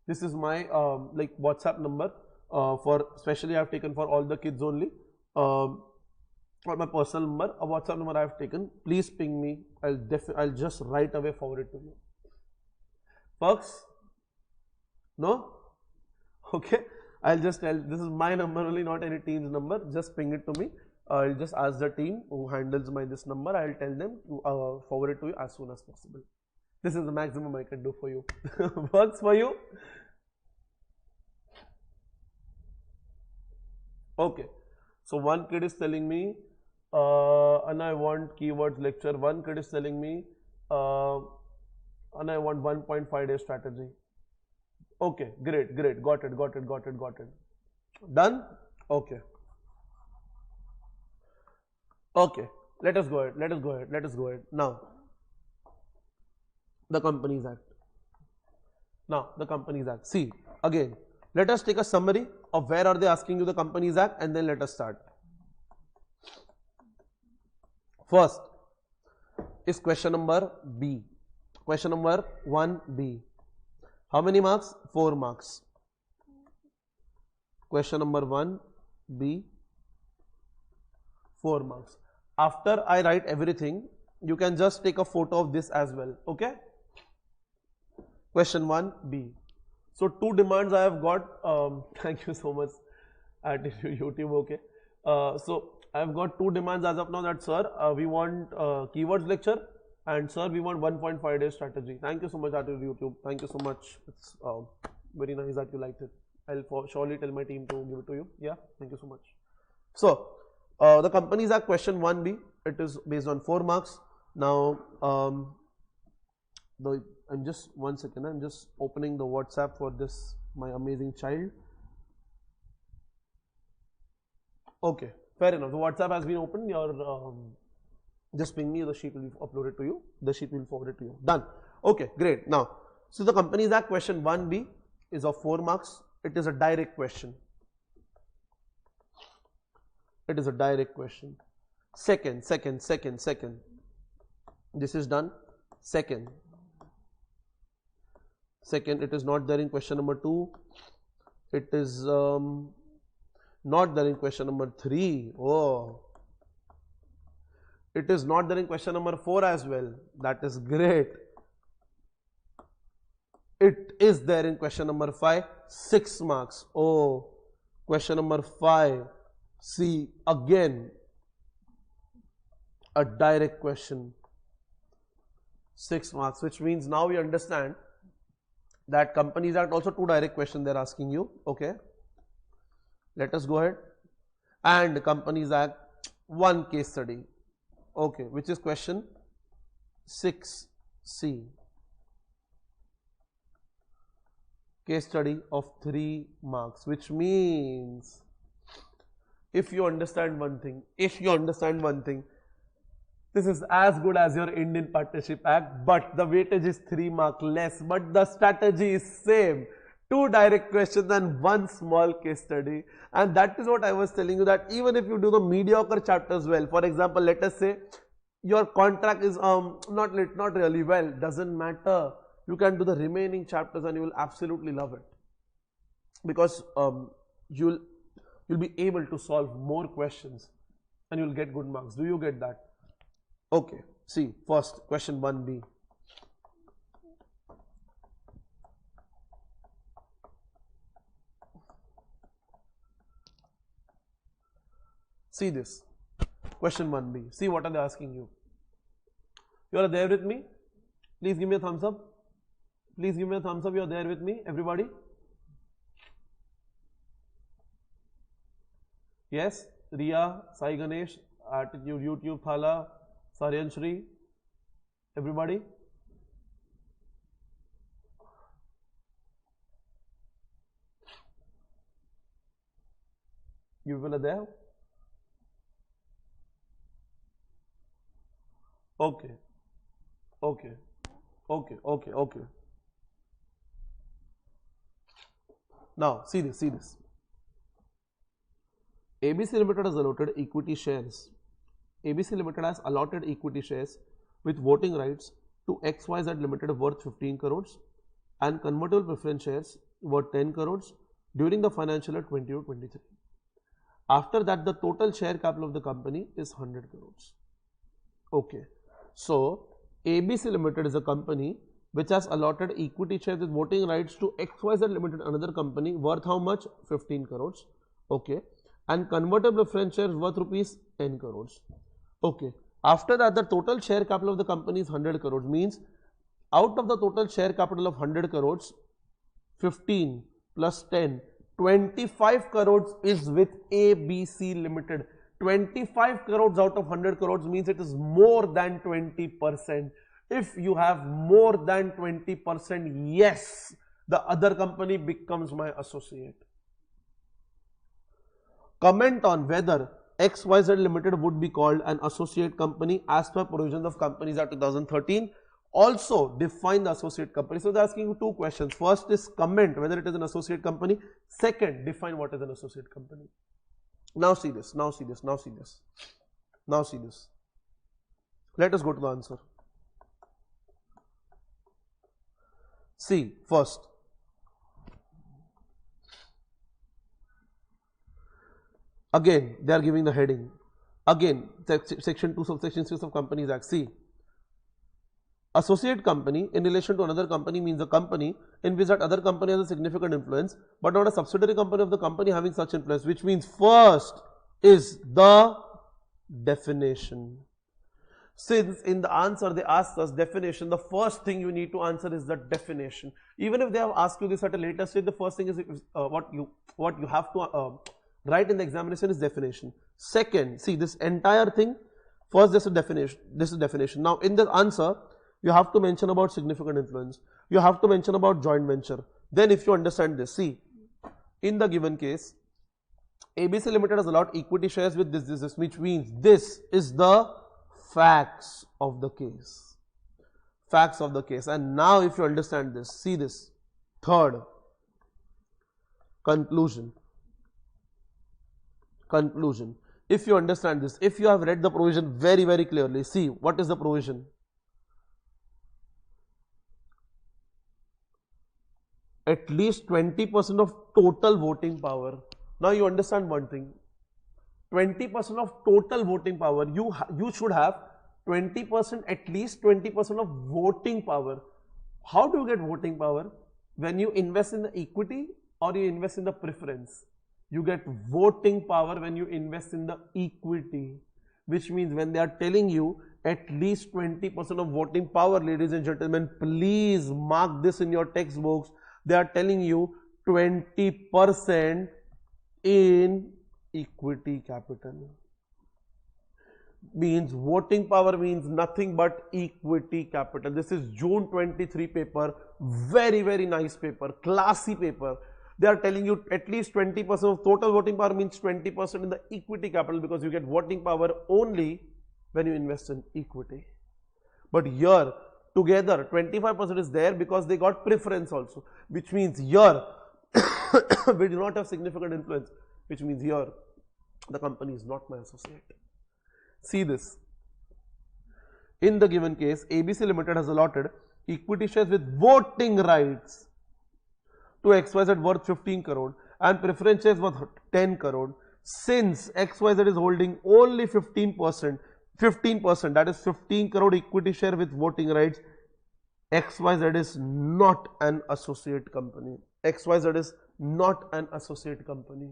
This is my like WhatsApp number for specially I have taken for all the kids only. For my personal number, a WhatsApp number I have taken. Please ping me. I'll just right away forward it to you. Folks, no? Okay. I'll just tell, this is my number only, not any team's number. Just ping it to me. I'll just ask the team who handles this number. I'll tell them to forward it to you as soon as possible. This is the maximum I can do for you. Works for you? Okay. So one kid is telling me, and I want keywords lecture. One kid is telling me, and I want 1.5 day strategy. Okay, great. Got it. Done? Okay. Okay. Let us go ahead. Now, the Companies Act. See, again, let us take a summary of where are they asking you the Companies Act, and then let us start. First is question number B. Question number 1B. How many marks? 4 marks. Question number 1B, 4 marks. After I write everything, you can just take a photo of this as well. Okay? Question 1B. So 2 demands I have got. Thank you so much at YouTube. Okay. So I have got 2 demands as of now. That sir, we want keywords lecture, and sir, we want 1.5 day strategy. Thank you so much at YouTube. Thank you so much. It's very nice that you liked it. I'll surely tell my team to give it to you. Yeah. Thank you so much. So the Companies Act question 1B. It is based on 4 marks. Now the I'm just, one second, I'm just opening the WhatsApp for this, my amazing child. Okay, fair enough. The WhatsApp has been opened. Your just ping me, the sheet will be uploaded to you. The sheet will be forwarded to you. Done. Okay, great. Now, so the Companies Act question 1B is of 4 marks. It is a direct question. It is a direct question. Second. This is done. Second, it is not there in question number 2. It is not there in question number 3. Oh, it is not there in question number 4 as well. That is great. It is there in question number 5. 6 marks. Oh, question number 5. See, again, a direct question. 6 marks, which means now we understand that Companies Act also 2 direct questions they are asking you. Okay, let us go ahead. And Companies Act 1 case study. Okay, which is question 6C. Case study of 3 marks, which means if you understand one thing, this is as good as your Indian Partnership Act, but the weightage is 3 marks less, but the strategy is same. 2 direct questions and 1 small case study. And that is what I was telling you, that even if you do the mediocre chapters well, for example, let us say your contract is not really well, doesn't matter. You can do the remaining chapters and you will absolutely love it, because you'll be able to solve more questions and you'll get good marks. Do you get that? Okay, see, first question 1B. See this, question 1B. See what are they asking you. You are there with me? Please give me a thumbs up. Please give me a thumbs up. You are there with me, everybody? Yes, Riya, Sai Ganesh, Attitude, YouTube, Thala, Saryan Shri, everybody? You will are there? Okay. Now, see this. ABC Limited has allotted equity shares. ABC Limited has allotted equity shares with voting rights to XYZ Limited worth 15 crores and convertible preference shares worth 10 crores during the financial year 22-23. After that, the total share capital of the company is 100 crores. Okay. So, ABC Limited is a company which has allotted equity shares with voting rights to XYZ Limited, another company worth how much? 15 crores. Okay. And convertible preference shares worth rupees 10 crores. Okay. After that, the total share capital of the company is 100 crores. Means out of the total share capital of 100 crores, 15 plus 10, 25 crores is with ABC Limited. 25 crores out of 100 crores means it is more than 20%. If you have more than 20%, yes, the other company becomes my associate. Comment on whether XYZ Limited would be called an associate company as per provisions of Companies Act 2013. Also define the associate company. So they are asking you 2 questions. First is comment whether it is an associate company. Second, define what is an associate company. Now see this. Let us go to the answer. See, first, again they are giving the heading. Again, section 2 subsection 6 of Companies Act. See, associate company in relation to another company means a company in which that other company has a significant influence, but not a subsidiary company of the company having such influence, which means first is the definition. Since in the answer they asked us definition, the first thing you need to answer is the definition. Even if they have asked you this at a later stage, the first thing is what you have to write in the examination is definition. Second, see this entire thing, first this is definition. Now in the answer, You have to mention about significant influence. You have to mention about joint venture. Then if you understand this, see, in the given case, ABC Limited has allowed equity shares with this, which means this is the facts of the case. Facts of the case. And now if you understand this, see this. Third, conclusion. Conclusion. If you understand this, if you have read the provision very, very clearly, see what is the provision. At least 20% of total voting power. Now you understand one thing. 20% of total voting power. You should have 20%, at least 20% of voting power. How do you get voting power? When you invest in the equity or you invest in the preference. You get voting power when you invest in the equity, which means when they are telling you at least 20% of voting power, ladies and gentlemen, please mark this in your textbooks. They are telling you 20% in equity capital. Means voting power means nothing but equity capital. This is June 23 paper. Very, very nice paper, classy paper. They are telling you at least 20% of total voting power means 20% in the equity capital, because you get voting power only when you invest in equity. But here together 25% is there because they got preference also, which means here we do not have significant influence, which means here the company is not my associate. See this. In the given case, ABC Limited has allotted equity shares with voting rights to XYZ worth 15 crore and preference shares worth 10 crore. Since XYZ is holding only 15%, that is 15 crore equity share with voting rights, XYZ is not an associate company. XYZ is not an associate company.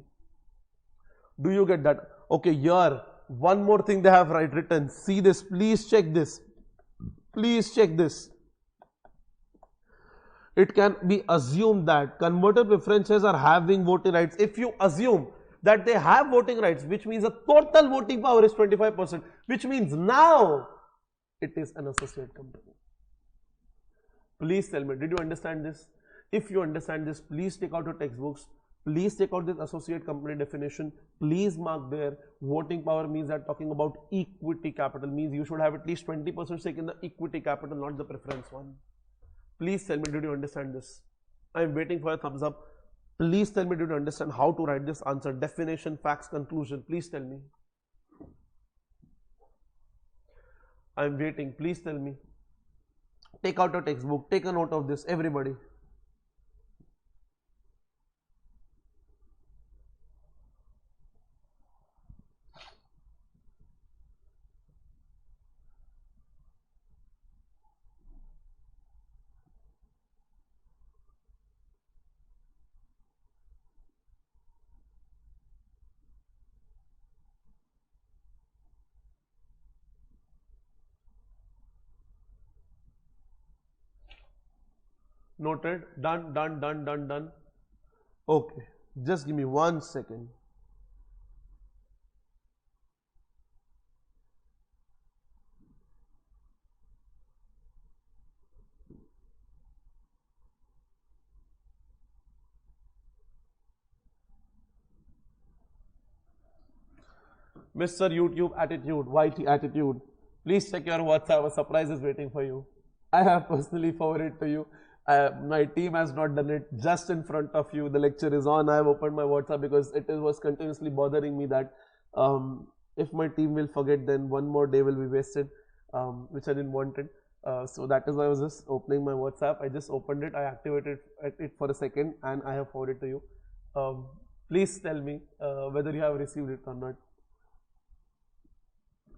Do you get that? Okay, here one more thing they have written. See this, please check this. Please check this. It can be assumed that converted preferences are having voting rights. If you assume that they have voting rights, which means the total voting power is 25%, which means now it is an associate company. Please tell me, did you understand this? If you understand this, please take out your textbooks. Please take out this associate company definition. Please mark there. Voting power means that talking about equity capital, means you should have at least 20% stake in the equity capital, not the preference one. Please tell me, did you understand this? I am waiting for a thumbs up. Please tell me, did you understand how to write this answer? Definition, facts, conclusion. Please tell me. I am waiting. Please tell me. Take out your textbook. Take a note of this, everybody. Noted. Done, done, done, done, done. Okay, just give me 1 second. Mr. YouTube Attitude, YT Attitude, please check your WhatsApp. A surprise is waiting for you. I have personally forwarded to you. My team has not done it. Just in front of you, the lecture is on. I have opened my WhatsApp because it was continuously bothering me that if my team will forget, then one more day will be wasted, which I didn't want it. So that is why I was just opening my WhatsApp. I just opened it, I activated it for a second, and I have forwarded to you. Please tell me whether you have received it or not.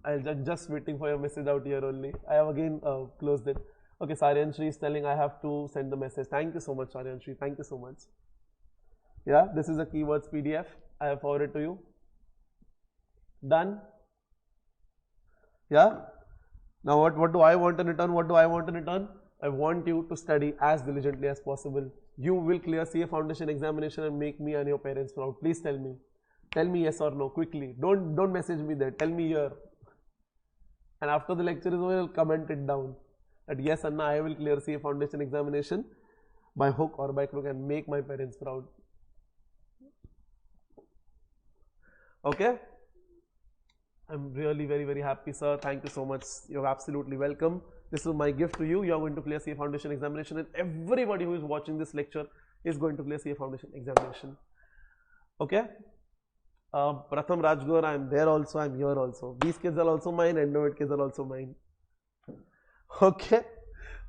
I'm just waiting for your message out here only. I have again closed it. Okay, Saryanshri is telling I have to send the message. Thank you so much, Saryanshri. Thank you so much. Yeah, this is a keywords PDF. I have forwarded to you. Done? Yeah? Now what do I want in return? What do I want in return? I want you to study as diligently as possible. You will clear CA Foundation examination and make me and your parents proud. Please tell me. Tell me yes or no quickly. Don't message me there. Tell me here. And after the lecture is over, comment it down. that yes, Anna, I will clear CA Foundation examination by hook or by crook and make my parents proud. Okay? I'm really very happy, sir. Thank you so much. You're absolutely welcome. This is my gift to you. You are going to clear CA Foundation examination, and everybody who is watching this lecture is going to clear CA Foundation examination. Okay? Pratham Rajgur, I'm there also, I'm here also. These kids are also mine, and Innovate kids are also mine. Okay?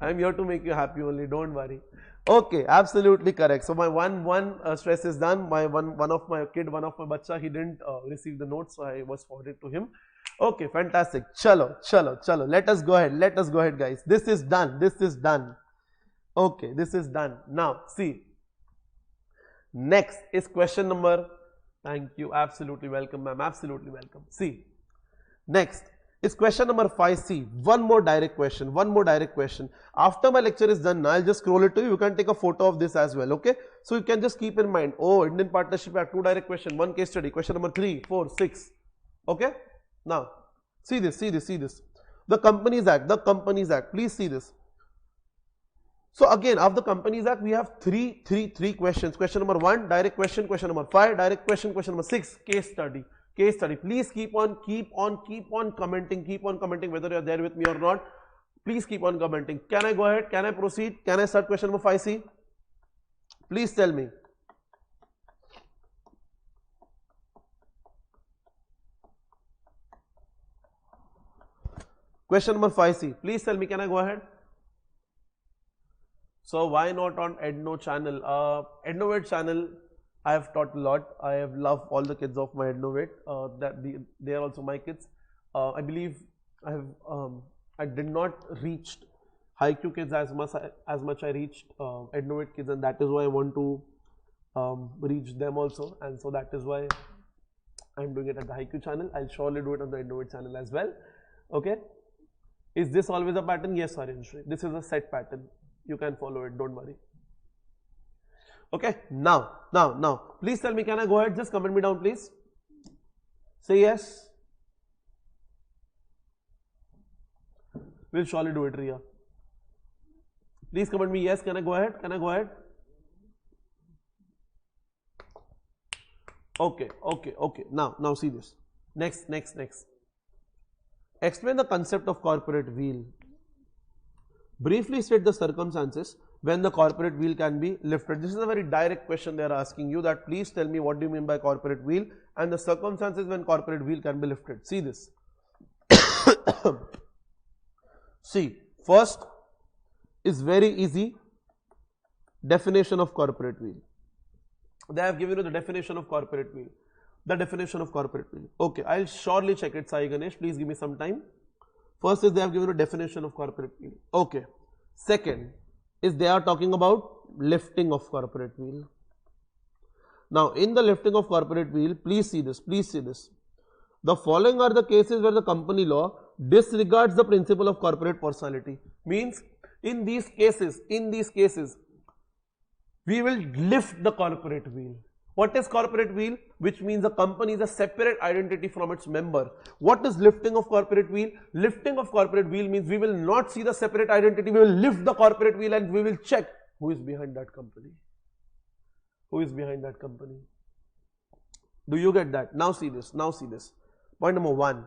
I'm here to make you happy only, don't worry. Okay, absolutely correct. So my one stress is done. My one of my bacha, he didn't receive the notes, so I was forwarded to him. Okay, fantastic. Chalo. Let us go ahead, guys. This is done. Okay, this is done. Now, see. Next is question number. Thank you. Absolutely welcome, ma'am. Absolutely welcome. See. Next is question number 5C. One more direct question. After my lecture is done, I'll just scroll it to you. You can take a photo of this as well. Okay. So you can just keep in mind. Oh, Indian partnership have 2 direct question, 1 case study. Question number 3, 4, 6. Okay. Now, see this. The Companies Act. Please see this. So again, of the Companies Act, we have three questions. Question number 1, direct question. Question number 5, direct question. Question number 6, case study. Please keep on commenting. Whether you are there with me or not. Please keep on commenting. Can I go ahead? Can I proceed? Can I start question number 5C? Please tell me. Question number 5C. Please tell me. Can I go ahead? So why not on Edno channel? Ednovate channel, I have taught a lot. I have loved all the kids of my Ednovate. They are also my kids. I believe I did not reach HighQ kids as much I reached Ednovate kids, and that is why I want to reach them also. And so that is why I'm doing it at the HighQ channel. I'll surely do it on the Ednovate channel as well. Okay. Is this always a pattern? Yes, Aryanshri. This is a set pattern. You can follow it. Don't worry. Okay, now, please tell me, can I go ahead? Just comment me down, please. Say yes. We'll surely do it, Ria. Please comment me yes. Can I go ahead? Okay. Now see this. Next. Explain the concept of corporate wheel. Briefly state the circumstances when the corporate wheel can be lifted. This is a very direct question they are asking you, that please tell me what do you mean by corporate wheel and the circumstances when corporate wheel can be lifted. See this. See, first is very easy. Definition of corporate wheel. They have given you the definition of corporate wheel. Okay, I'll surely check it, Sai Ganesh. Please give me some time. First is they have given a definition of corporate wheel. Okay. Second is they are talking about lifting of corporate wheel. Now, in the lifting of corporate wheel, please see this. The following are the cases where the company law disregards the principle of corporate personality. Means, in these cases, we will lift the corporate wheel. What is corporate wheel? Which means a company is a separate identity from its member. What is lifting of corporate wheel? Lifting of corporate wheel means we will not see the separate identity, we will lift the corporate wheel and we will check who is behind that company. Do you get that? Now see this. Point number 1.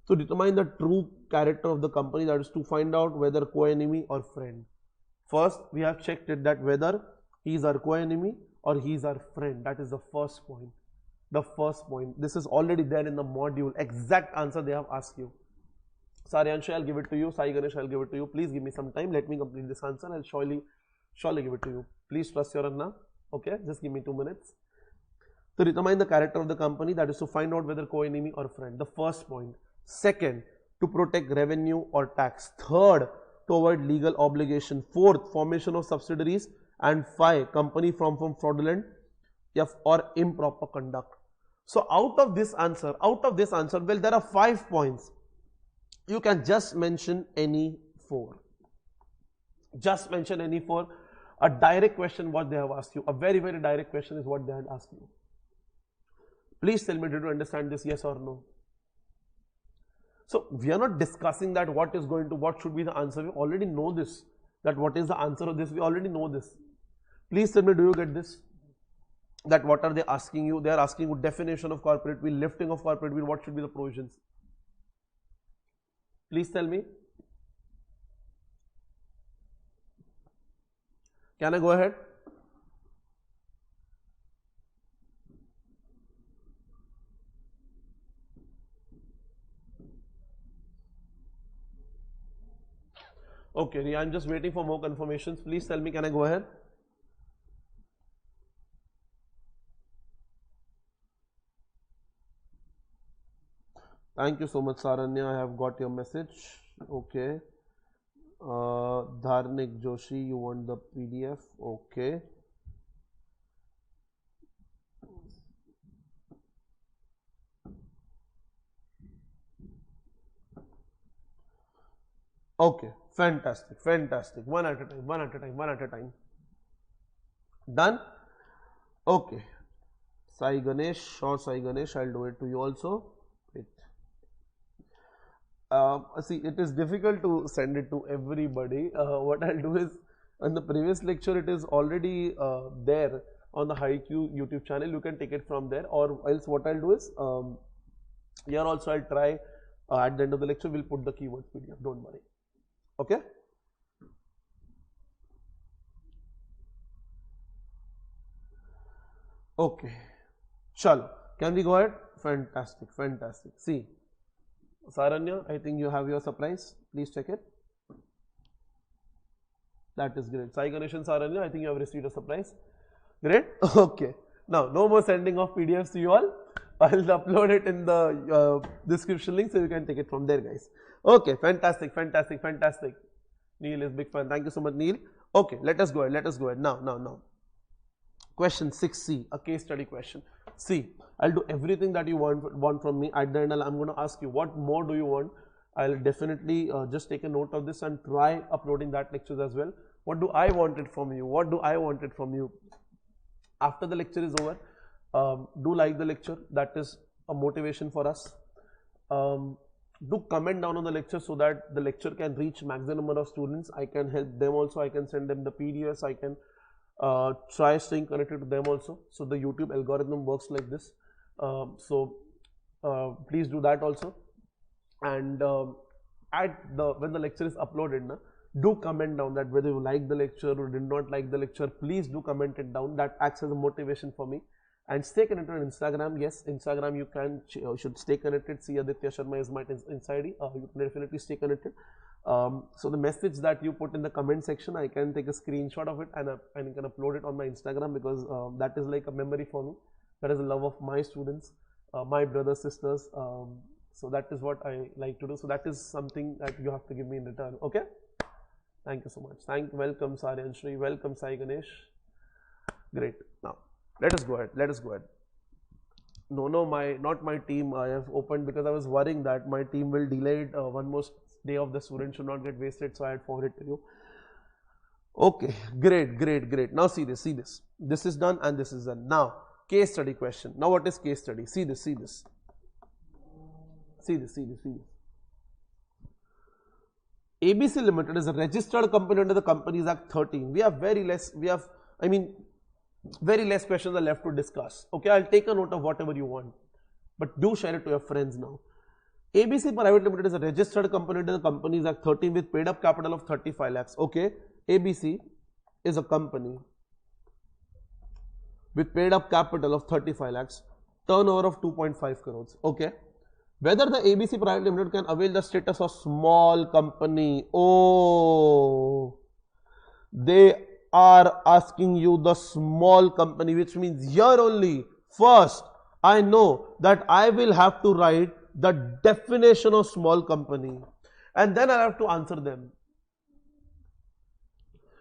To determine the true character of the company, that is to find out whether co-enemy or friend. First, we have checked it that whether he is our co-enemy or he is our friend. That is the first point. This is already there in the module. Exact answer they have asked you. Saryansha, I'll give it to you. Sai Ganesh, I'll give it to you. Please give me some time. Let me complete this answer. I'll surely give it to you. Please trust your Anna. Okay, just give me 2 minutes. To determine the character of the company, that is to find out whether co-enemy or friend. The first point. Second, to protect revenue or tax. Third, to avoid legal obligation. Fourth, formation of subsidiaries. And 5, company from fraudulent or improper conduct. So out of this answer, well, there are 5 points. You can just mention any 4. A direct question what they have asked you. A very direct question is what they had asked you. Please tell me, did you understand this, yes or no? So we are not discussing that what should be the answer. We already know this, that what is the answer of this. We already know this. Please tell me, do you get this? That what are they asking you? They are asking you definition of corporate will, lifting of corporate will, what should be the provisions? Please tell me. Can I go ahead? Okay, I'm just waiting for more confirmations. Please tell me, can I go ahead? Thank you so much, Saranya. I have got your message. Okay. Dharnik Joshi, you want the PDF? Okay. Okay, fantastic, fantastic. One at a time, one at a time, one at a time. Done? Okay. Sai Ganesh or Sai Ganesh, I'll do it to you also. Wait. See, it is difficult to send it to everybody. What I'll do is, in the previous lecture, it is already there on the HighQ YouTube channel. You can take it from there, or else what I'll do is, here also I'll try at the end of the lecture, we'll put the keywords PDF. Don't worry. Okay. Okay. Chalo. Can we go ahead? Fantastic. Fantastic. See, Saranya, I think you have your surprise. Please check it. That is great. Sai Ganesh and Saranya, I think you have received a surprise. Great. Okay. Now, no more sending of PDFs to you all. I'll upload it in the description link so you can take it from there, guys. Okay, fantastic, fantastic, fantastic. Neil is big fan. Thank you so much, Neil. Okay, let us go ahead. Let us go ahead. Now. Question 6C, a case study question. See, I'll do everything that you want from me. At the end, I'm going to ask you, what more do you want? I'll definitely just take a note of this and try uploading that lectures as well. What do I want it from you? What do I want it from you? After the lecture is over, do like the lecture. That is a motivation for us. Do comment down on the lecture so that the lecture can reach maximum number of students. I can help them also. I can send them the PDFs. I can try staying connected to them also. So the YouTube algorithm works like this. Please do that also. And when the lecture is uploaded, do comment down that whether you like the lecture or did not like the lecture. Please do comment it down. That acts as a motivation for me. And stay connected on Instagram. Yes, Instagram you should stay connected. See, Aditya Sharma is my Insta ID. You can definitely stay connected. So the message that you put in the comment section, I can take a screenshot of it and I can upload it on my Instagram, because that is like a memory for me. That is the love of my students, my brothers, sisters. So that is what I like to do. So that is something that you have to give me in return. Okay. Thank you so much. Welcome Saryan Shri. Welcome Sai Ganesh. Great. Now let us go ahead. Let us go ahead. No, not my team. I have opened because I was worrying that my team will delay it. One more day of the student should not get wasted, so I had forwarded to you. Okay, great. Now see this. This is done and this is done. Now case study question. Now what is case study? See this. ABC Limited is a registered company under the Companies Act 13. We have very less questions are left to discuss. Okay, I'll take a note of whatever you want, but do share it to your friends now. ABC Private Limited is a registered company under the Companies Act 13 with paid up capital of 35 lakhs. Okay, ABC is a company with paid up capital of 35 lakhs, turnover of 2.5 crores. Okay. Whether the ABC Private Limited can avail the status of small company. Oh, they are asking you the small company, which means here only first I know that I will have to write the definition of small company and then I have to answer them.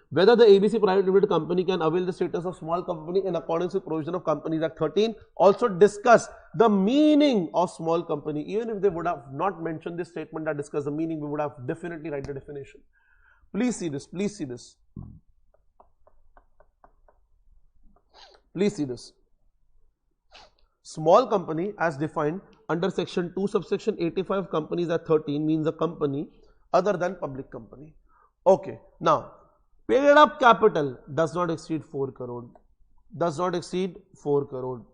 Whether the ABC Private Limited company can avail the status of small company in accordance with provision of Companies Act 13. Also discuss the meaning of small company. Even if they would have not mentioned this statement that discuss the meaning, we would have definitely write the definition. Please see this. Please see this. Please see this. Small company as defined under section 2 subsection 85 companies at 13 means a company other than public company. Okay, now paid up capital does not exceed 4 crore. Does not exceed 4 crore.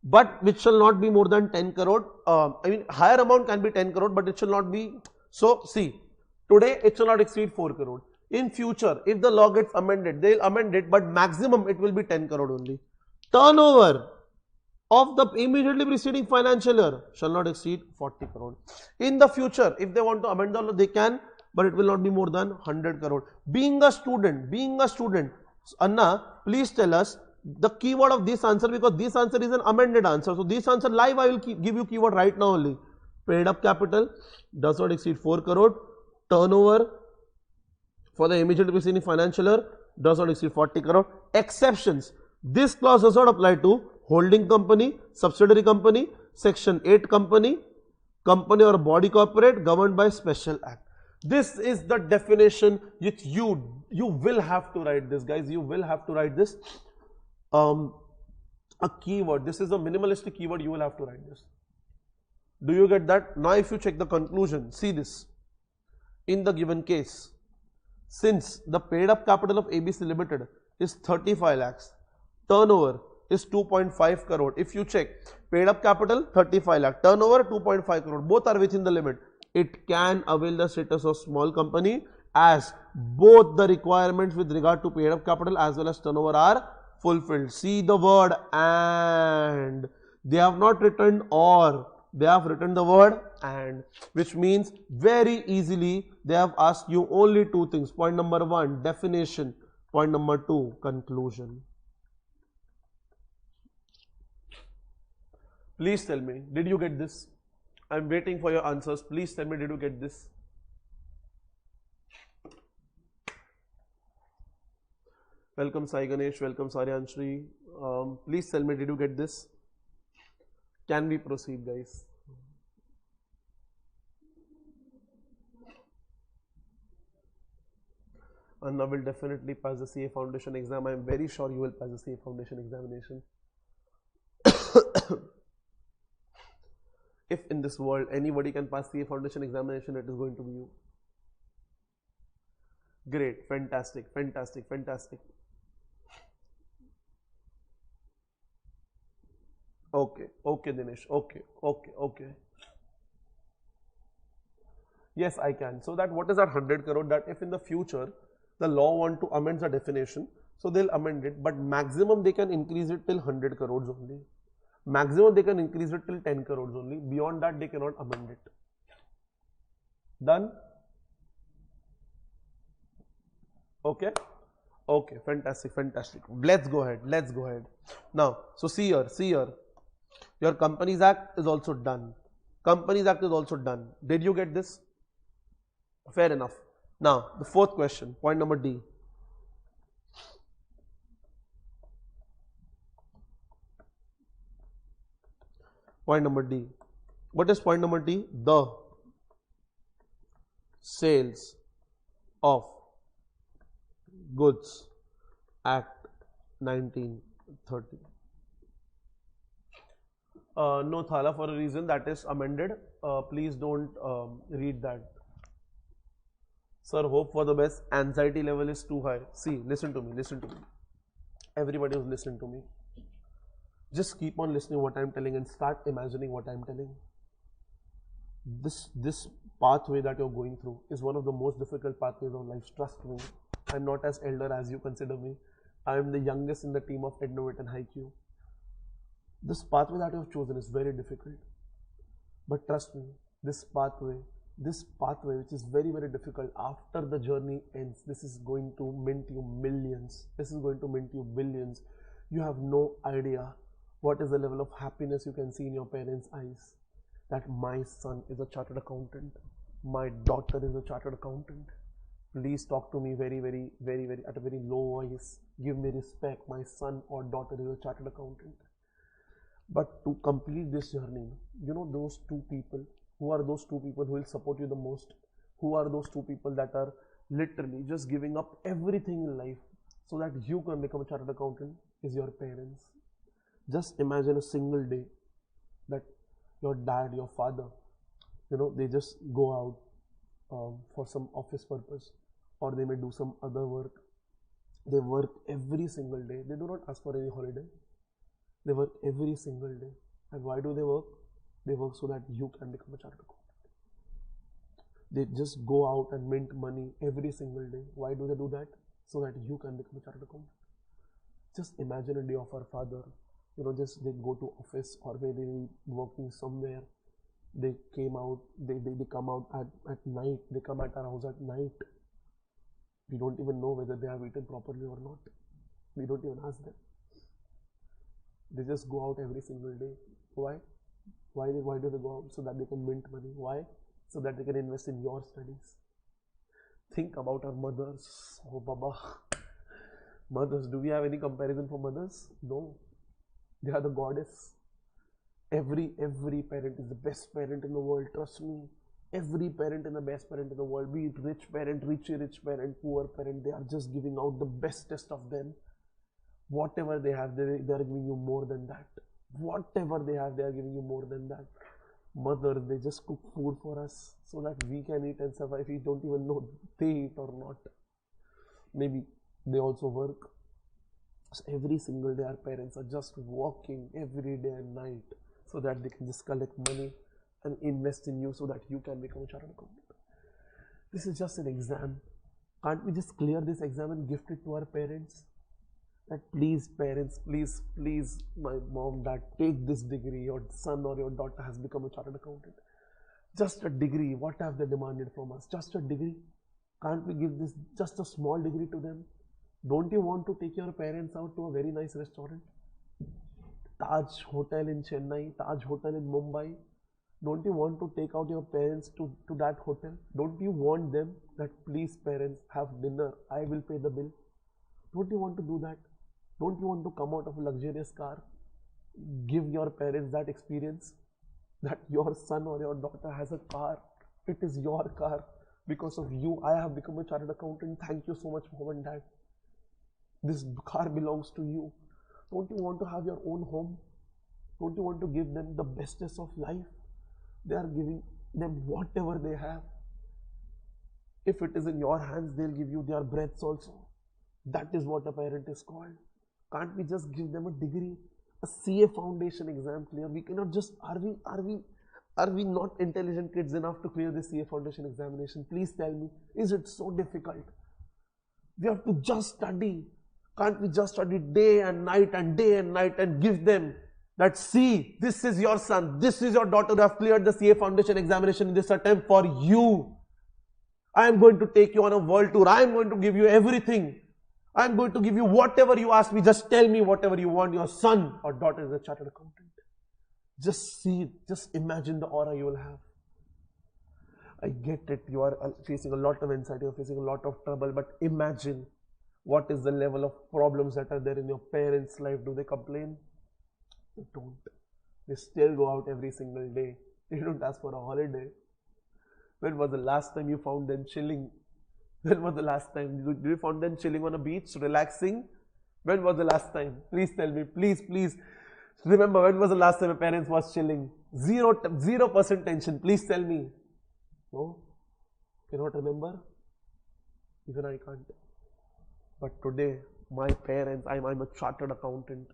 But which shall not be more than 10 crore. I mean, higher amount can be 10 crore, but it shall not be. So, see, today it shall not exceed 4 crore. In future, if the law gets amended, they will amend it, but maximum it will be 10 crore only. Turnover of the immediately preceding financial year shall not exceed 40 crore. In the future, if they want to amend the law, they can, but it will not be more than 100 crore. Being a student, Anna, please tell us the keyword of this answer, because this answer is an amended answer. So this answer live I will give you keyword right now only. Paid up capital does not exceed 4 crore. Turnover for the immediately preceding financial year does not exceed 40 crore. Exceptions. This clause does not apply to holding company, subsidiary company, section 8 company, company or body corporate governed by special act. This is the definition which you will have to write this, guys. You will have to write this. A keyword. This is a minimalistic keyword. You will have to write this. Do you get that? Now, if you check the conclusion, see this. In the given case, since the paid up capital of ABC Limited is 35 lakhs, turnover is 2.5 crore. If you check paid up capital 35 lakh, turnover 2.5 crore, both are within the limit. It can avail the status of small company as both the requirements with regard to paid up capital as well as turnover are fulfilled. See the word and. They have not written or, they have written the word and, which means very easily they have asked you only two things. Point number 1, definition. Point number 2, conclusion. Please tell me, did you get this? I am waiting for your answers. Please tell me, did you get this? Welcome Sai Ganesh, welcome Saryanshri. Please tell me, did you get this? Can we proceed, guys? Anna will definitely pass the CA Foundation exam. I am very sure you will pass the CA Foundation examination. If in this world anybody can pass CA Foundation examination, it is going to be you. Great, fantastic, fantastic, fantastic. Okay, okay Dinesh, okay. Yes, I can. So that what is that 100 crore? That if in the future the law want to amend the definition, so they'll amend it, but maximum they can increase it till 100 crores only. Maximum they can increase it till 10 crores only. Beyond that they cannot amend it. Done? Okay? Okay, fantastic, fantastic. Let's go ahead. Now, so see here. Your Companies Act is also done. Did you get this? Fair enough. Now, the fourth question, point number D. Point number D. What is point number D? The Sales of Goods Act 1930. No, Thala, for a reason that is amended. Please don't read that. Sir, hope for the best. Anxiety level is too high. See, listen to me. Everybody who's listening to me. Just keep on listening what I'm telling and start imagining what I'm telling. This pathway that you're going through is one of the most difficult pathways of life. Trust me. I'm not as elder as you consider me. I am the youngest in the team of Innovate and HighQ. This pathway that you have chosen is very difficult. But trust me, this pathway which is very, very difficult, after the journey ends, this is going to mint you millions. This is going to mint you billions. You have no idea what is the level of happiness you can see in your parents' eyes. That my son is a chartered accountant. My daughter is a chartered accountant. Please talk to me very, very, very, very at a very low voice. Give me respect. My son or daughter is a chartered accountant. But to complete this journey, you know those two people, who are those two people who will support you the most? Who are those two people that are literally just giving up everything in life so that you can become a chartered accountant? Is your parents. Just imagine a single day that your dad, your father, they just go out for some office purpose, or they may do some other work. They work every single day. They do not ask for any holiday. They work every single day. And why do they work? They work so that you can become a chartered accountant. They just go out and mint money every single day. Why do they do that? So that you can become a chartered accountant. Just imagine a day of our father. Just they go to office, or maybe working somewhere. They came out, they come out at night. They come at our house at night. We don't even know whether they have eaten properly or not. We don't even ask them. They just go out every single day. Why? Why do they go out? So that they can mint money. Why? So that they can invest in your studies. Think about our mothers. Oh, Baba. Mothers, do we have any comparison for mothers? No. They are the goddess. Every parent is the best parent in the world. Trust me. Every parent is the best parent in the world. Be it rich parent, rich parent, poor parent. They are just giving out the bestest of them. Whatever they have, they are giving you more than that. Whatever they have, they are giving you more than that. Mothers, they just cook food for us so that we can eat and survive. We don't even know they eat or not. Maybe they also work. So every single day our parents are just working every day and night so that they can just collect money and invest in you so that you can become a chartered accountant. This is just an exam. Can't we just clear this exam and gift it to our parents? That please parents, please, my mom, dad, take this degree. Your son or your daughter has become a chartered accountant. Just a degree. What have they demanded from us? Just a degree. Can't we give this just a small degree to them? Don't you want to take your parents out to a very nice restaurant? Taj Hotel in Chennai, Taj Hotel in Mumbai. Don't you want to take out your parents to that hotel? Don't you want them that please parents have dinner, I will pay the bill? Don't you want to do that? Don't you want to come out of a luxurious car? Give your parents that experience that your son or your daughter has a car. It is your car. Because of you, I have become a chartered accountant. Thank you so much, mom and dad. This car belongs to you. Don't you want to have your own home? Don't you want to give them the bestest of life? They are giving them whatever they have. If it is in your hands, they'll give you their breaths also. That is what a parent is called. Can't we just give them a degree, a CA foundation exam clear? We cannot just, are we not intelligent kids enough to clear the CA foundation examination? Please tell me, is it so difficult? We have to just study. Can't we just study day and night and give them that, see, this is your son, this is your daughter who have cleared the CA foundation examination in this attempt for you. I am going to take you on a world tour. I am going to give you everything. I am going to give you whatever you ask me. Just tell me whatever you want. Your son or daughter is a chartered accountant. Just see it. Just imagine the aura you will have. I get it. You are facing a lot of anxiety. You are facing a lot of trouble. But imagine what is the level of problems that are there in your parents' life. Do they complain? They don't. They still go out every single day. They don't ask for a holiday. When was the last time you found them chilling? When was the last time? Did you find them chilling on a beach, relaxing? When was the last time? Please tell me. Please. Remember, when was the last time your parents was chilling? 0% tension. Please tell me. No? Cannot remember? Even I can't. But today, my parents, I'm a chartered accountant.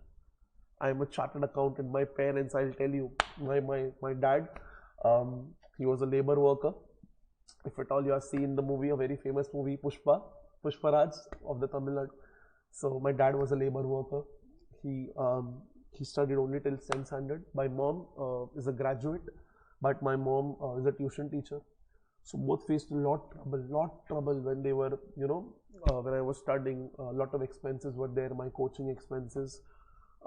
I'm a chartered accountant. My parents, I'll tell you, my dad, he was a labor worker. If at all you have seen the movie, a very famous movie, Pushparaj of the Tamil Nadu. So my dad was a labor worker. He studied only till 10th standard. My mom is a graduate, but my mom is a tuition teacher. So both faced a lot trouble when they were, when I was studying. A lot of expenses were there. My coaching expenses,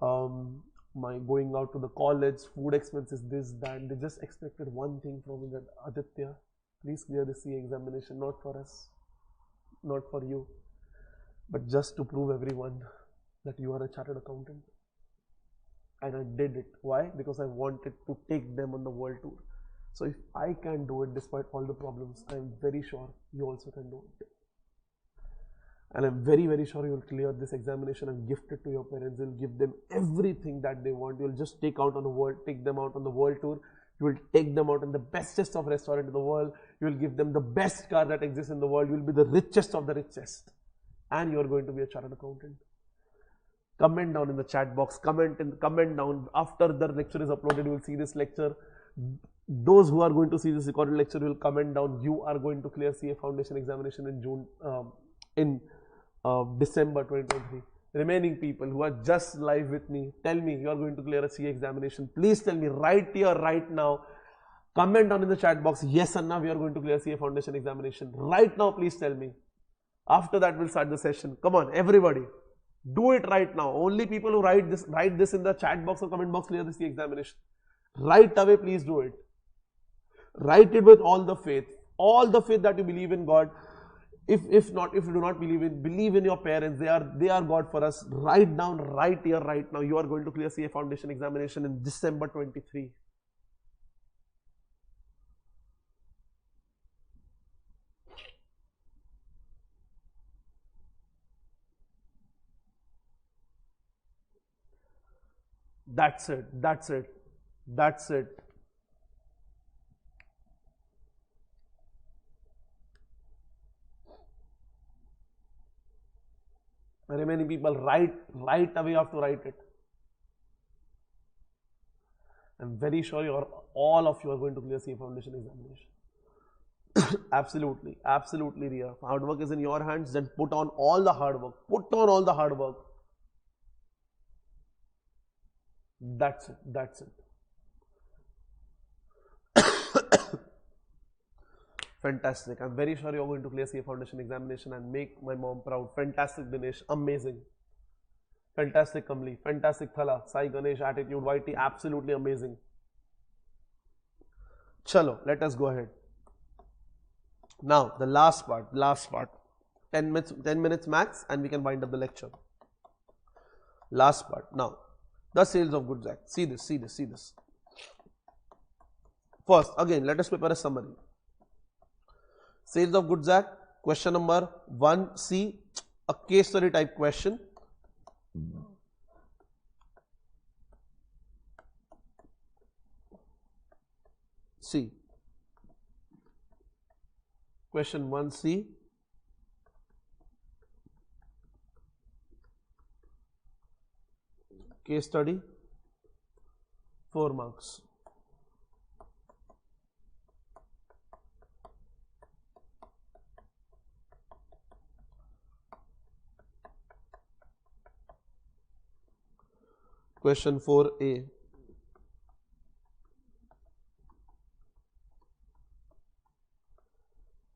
my going out to the college, food expenses, this, that. They just expected one thing from me, that Aditya, please clear the CA examination, not for us, not for you, but just to prove everyone that you are a chartered accountant. And I did it. Why? Because I wanted to take them on the world tour. So if I can do it despite all the problems, I am very sure you also can do it. And I'm very, very sure you'll clear this examination and gift it to your parents. You'll give them everything that they want. You'll just take them out on the world tour. You will take them out in the bestest of restaurant in the world. You will give them the best car that exists in the world. You will be the richest of the richest. And you are going to be a chartered accountant. Comment down in the chat box. Comment down. After the lecture is uploaded, you will see this lecture. Those who are going to see this recorded lecture will comment down. You are going to clear CA Foundation examination in December 2023. Remaining people who are just live with me, tell me you are going to clear a CA examination. Please tell me right here, right now. Comment down in the chat box. Yes, Anna, we are going to clear CA Foundation examination. Right now, please tell me. After that, we'll start the session. Come on, everybody. Do it right now. Only people who write this in the chat box or comment box, clear the CA examination. Right away, please do it. Write it with all the faith that you believe in God. If you do not believe in your parents, they are God for us. Write down right here, right now. You are going to clear CA Foundation examination in December 23. That's it. Remaining people, right away you have to write it. I'm very sure all of you are going to clear CA Foundation examination. Absolutely, Ria. Hard work is in your hands. Then put on all the hard work. That's it. Fantastic. I'm very sure you're going to clear CA Foundation examination and make my mom proud. Fantastic, Dinesh. Amazing. Fantastic, Kamli. Fantastic, Thala. Sai, Ganesh, Attitude, YT. Absolutely amazing. Chalo, let us go ahead. Now, the last part. 10 minutes max and we can wind up the lecture. Last part. Now, the sales of goods act. See this. First, again, let us prepare a summary. Sales of Goods Act, question number 1C, a case study type question. C. Question 1C. Case study, 4 marks. Question 4A.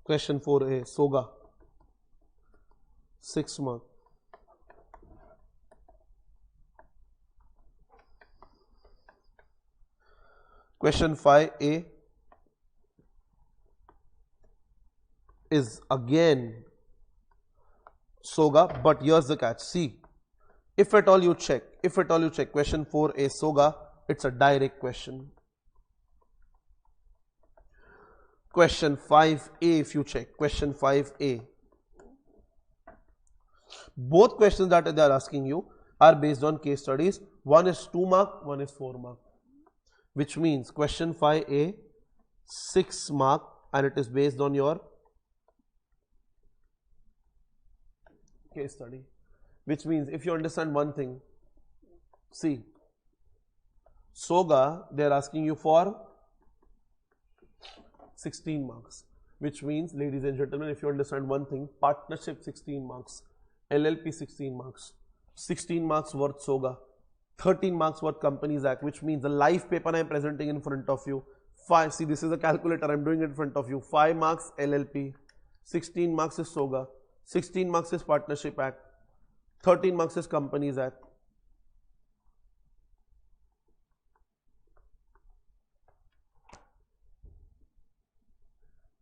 Question 4A, Soga, 6 mark. Question 5A is again Soga, but here's the catch. See, if at all you check question 4A Soga, it's a direct question. Question 5A, if you check question 5A, both questions that they are asking you are based on case studies. One is 2 mark, one is 4 mark, which means question 5A 6 mark and it is based on your case study. Which means if you understand one thing, see, Soga, they are asking you for 16 marks. Which means, ladies and gentlemen, if you understand one thing, partnership 16 marks, LLP 16 marks, 16 marks worth Soga, 13 marks worth Companies Act, which means the live paper I am presenting in front of you. 5, see, this is a calculator I am doing in front of you. 5 marks LLP, 16 marks is Soga, 16 marks is Partnership Act, 13 marks is Companies Act.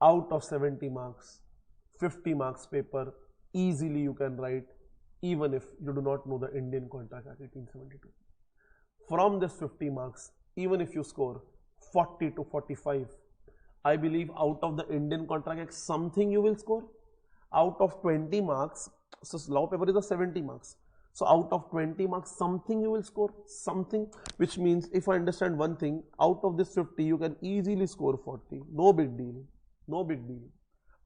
Out of 70 marks, 50 marks paper, easily you can write even if you do not know the Indian Contract Act 1872. From this 50 marks, even if you score 40 to 45, I believe out of the Indian Contract Act something you will score. Out of 20 marks, So law paper is a 70 marks. So out of 20 marks, something you will score, something, which means if I understand one thing, out of this 50, you can easily score 40. No big deal. No big deal.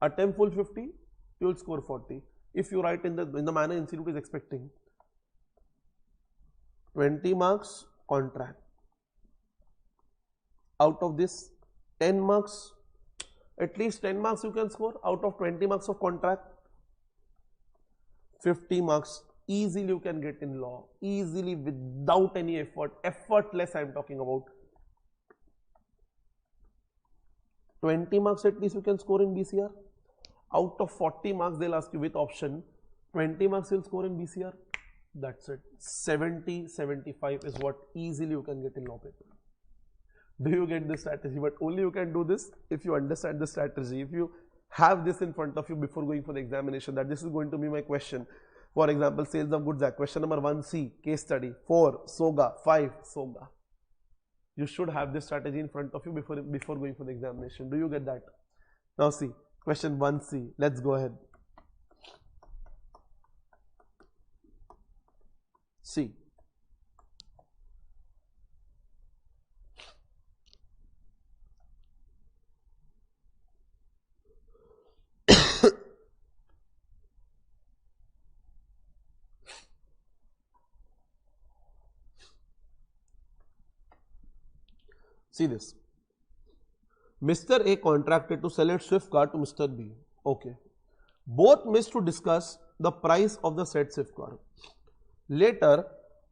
Attempt full 50, you will score 40. If you write in the manner institute is expecting, 20 marks contract. Out of this 10 marks, at least 10 marks you can score out of 20 marks of contract. 50 marks easily you can get in law, easily without any effort, effortless I am talking about. 20 marks at least you can score in BCR. Out of 40 marks they'll ask you with option, 20 marks you'll score in BCR. That's it. 70, 75 is what easily you can get in law paper. Do you get this strategy? But only you can do this if you understand the strategy. If you have this in front of you before going for the examination, that this is going to be my question. For example, Sales of Goods Act, question number 1C, case study, 4, SOGA, 5, SOGA. You should have this strategy in front of you before going for the examination. Do you get that? Now see, question 1C, let's go ahead. See. See this. Mr. A contracted to sell its Swift car to Mr. B. Okay. Both missed to discuss the price of the said Swift car. Later,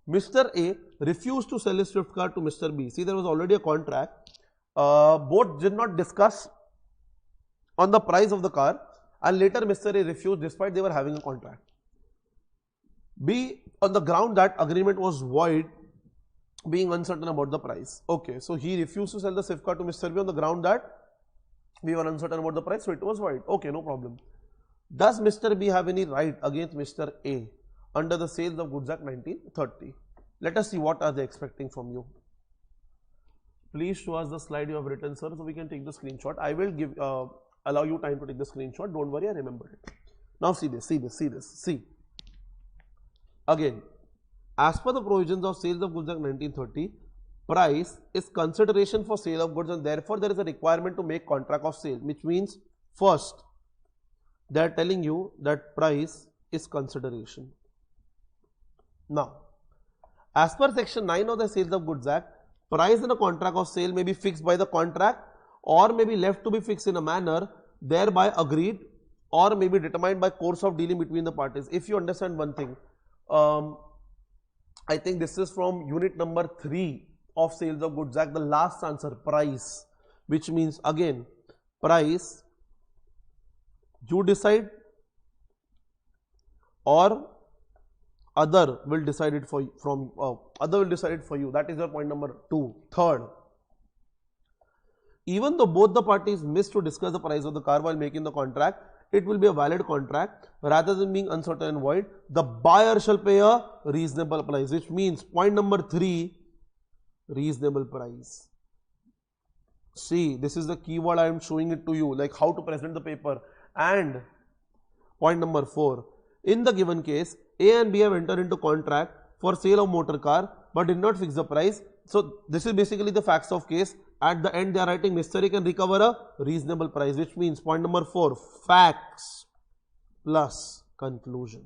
Mr. A refused to sell his Swift car to Mr. B. See, there was already a contract. Both did not discuss on the price of the car, and later Mr. A refused despite they were having a contract. B, on the ground that agreement was void, being uncertain about the price. Okay, so he refused to sell the Swift car to Mr. B on the ground that we were uncertain about the price, so it was void. Okay, no problem. Does Mr. B have any right against Mr. A under the Sales of Goods Act 1930? Let us see what are they expecting from you. Please show us the slide you have written, sir, so we can take the screenshot. I will give allow you time to take the screenshot. Don't worry, I remember it. Now see this, see this, see this, see. Again, as per the provisions of Sales of Goods Act 1930, price is consideration for sale of goods, and therefore there is a requirement to make contract of sale, which means first they are telling you that price is consideration. Now, as per section 9 of the Sales of Goods Act, price in a contract of sale may be fixed by the contract or may be left to be fixed in a manner thereby agreed or may be determined by course of dealing between the parties. If you understand one thing, I think this is from unit number 3 of Sales of Goods Act, the last answer, price, which means again, price, you decide or other will decide it for you, other will decide it for you. That is your point number 2. Third, even though both the parties missed to discuss the price of the car while making the contract, it will be a valid contract rather than being uncertain and void. The buyer shall pay a reasonable price, which means point number 3, reasonable price. See, this is the keyword I am showing it to you, like how to present the paper. And point number 4, in the given case, A and B have entered into contract for sale of motor car but did not fix the price. So this is basically the facts of case. At the end they are writing Mr. A can recover a reasonable price, which means point number 4, facts plus conclusion.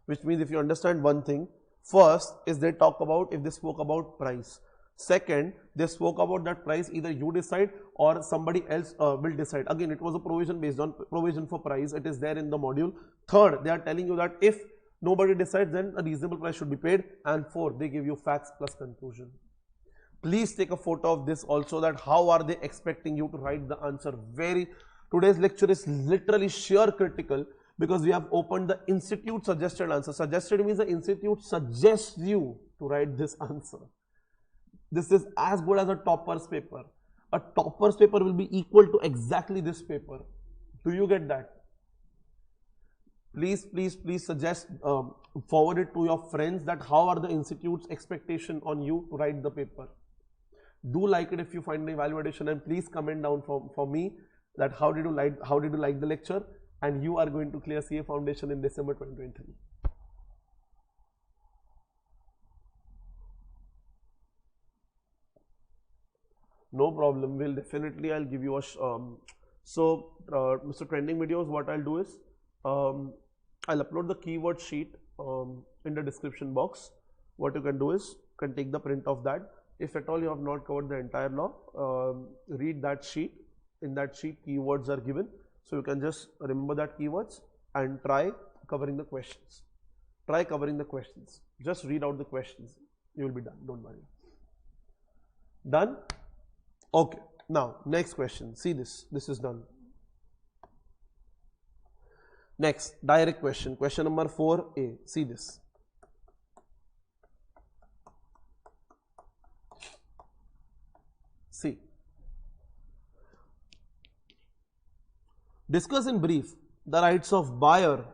Which means if you understand one thing, first is they talk about, if they spoke about price. Second, they spoke about that price either you decide or somebody else will decide. Again, it was a provision based on provision for price. It is there in the module. Third, they are telling you that if nobody decides, then a reasonable price should be paid. And fourth, they give you facts plus conclusion. Please take a photo of this also, that how are they expecting you to write the answer. Today's lecture is literally sheer critical because we have opened the institute suggested answer. Suggested means the institute suggests you to write this answer. This is as good as a topper's paper. A topper's paper will be equal to exactly this paper. Do you get that? Please, please, please suggest, forward it to your friends that how are the institute's expectation on you to write the paper. Do like it if you find the value addition, and please comment down for me that how did you like the lecture. and you are going to clear CA Foundation in December 2023. No problem. We'll definitely, I'll give you a Mr. Trending Videos, what I'll do is I'll upload the keyword sheet in the description box. What you can do is you can take the print of that. If at all you have not covered the entire law, read that sheet. In that sheet keywords are given, so you can just remember that keywords and try covering the questions. Try covering the questions. Just read out the questions. You will be done. Don't worry. Done? Okay. Now next question. See this. This is done. Next, direct question. Question number 4A. See this. See. Discuss in brief the rights of buyer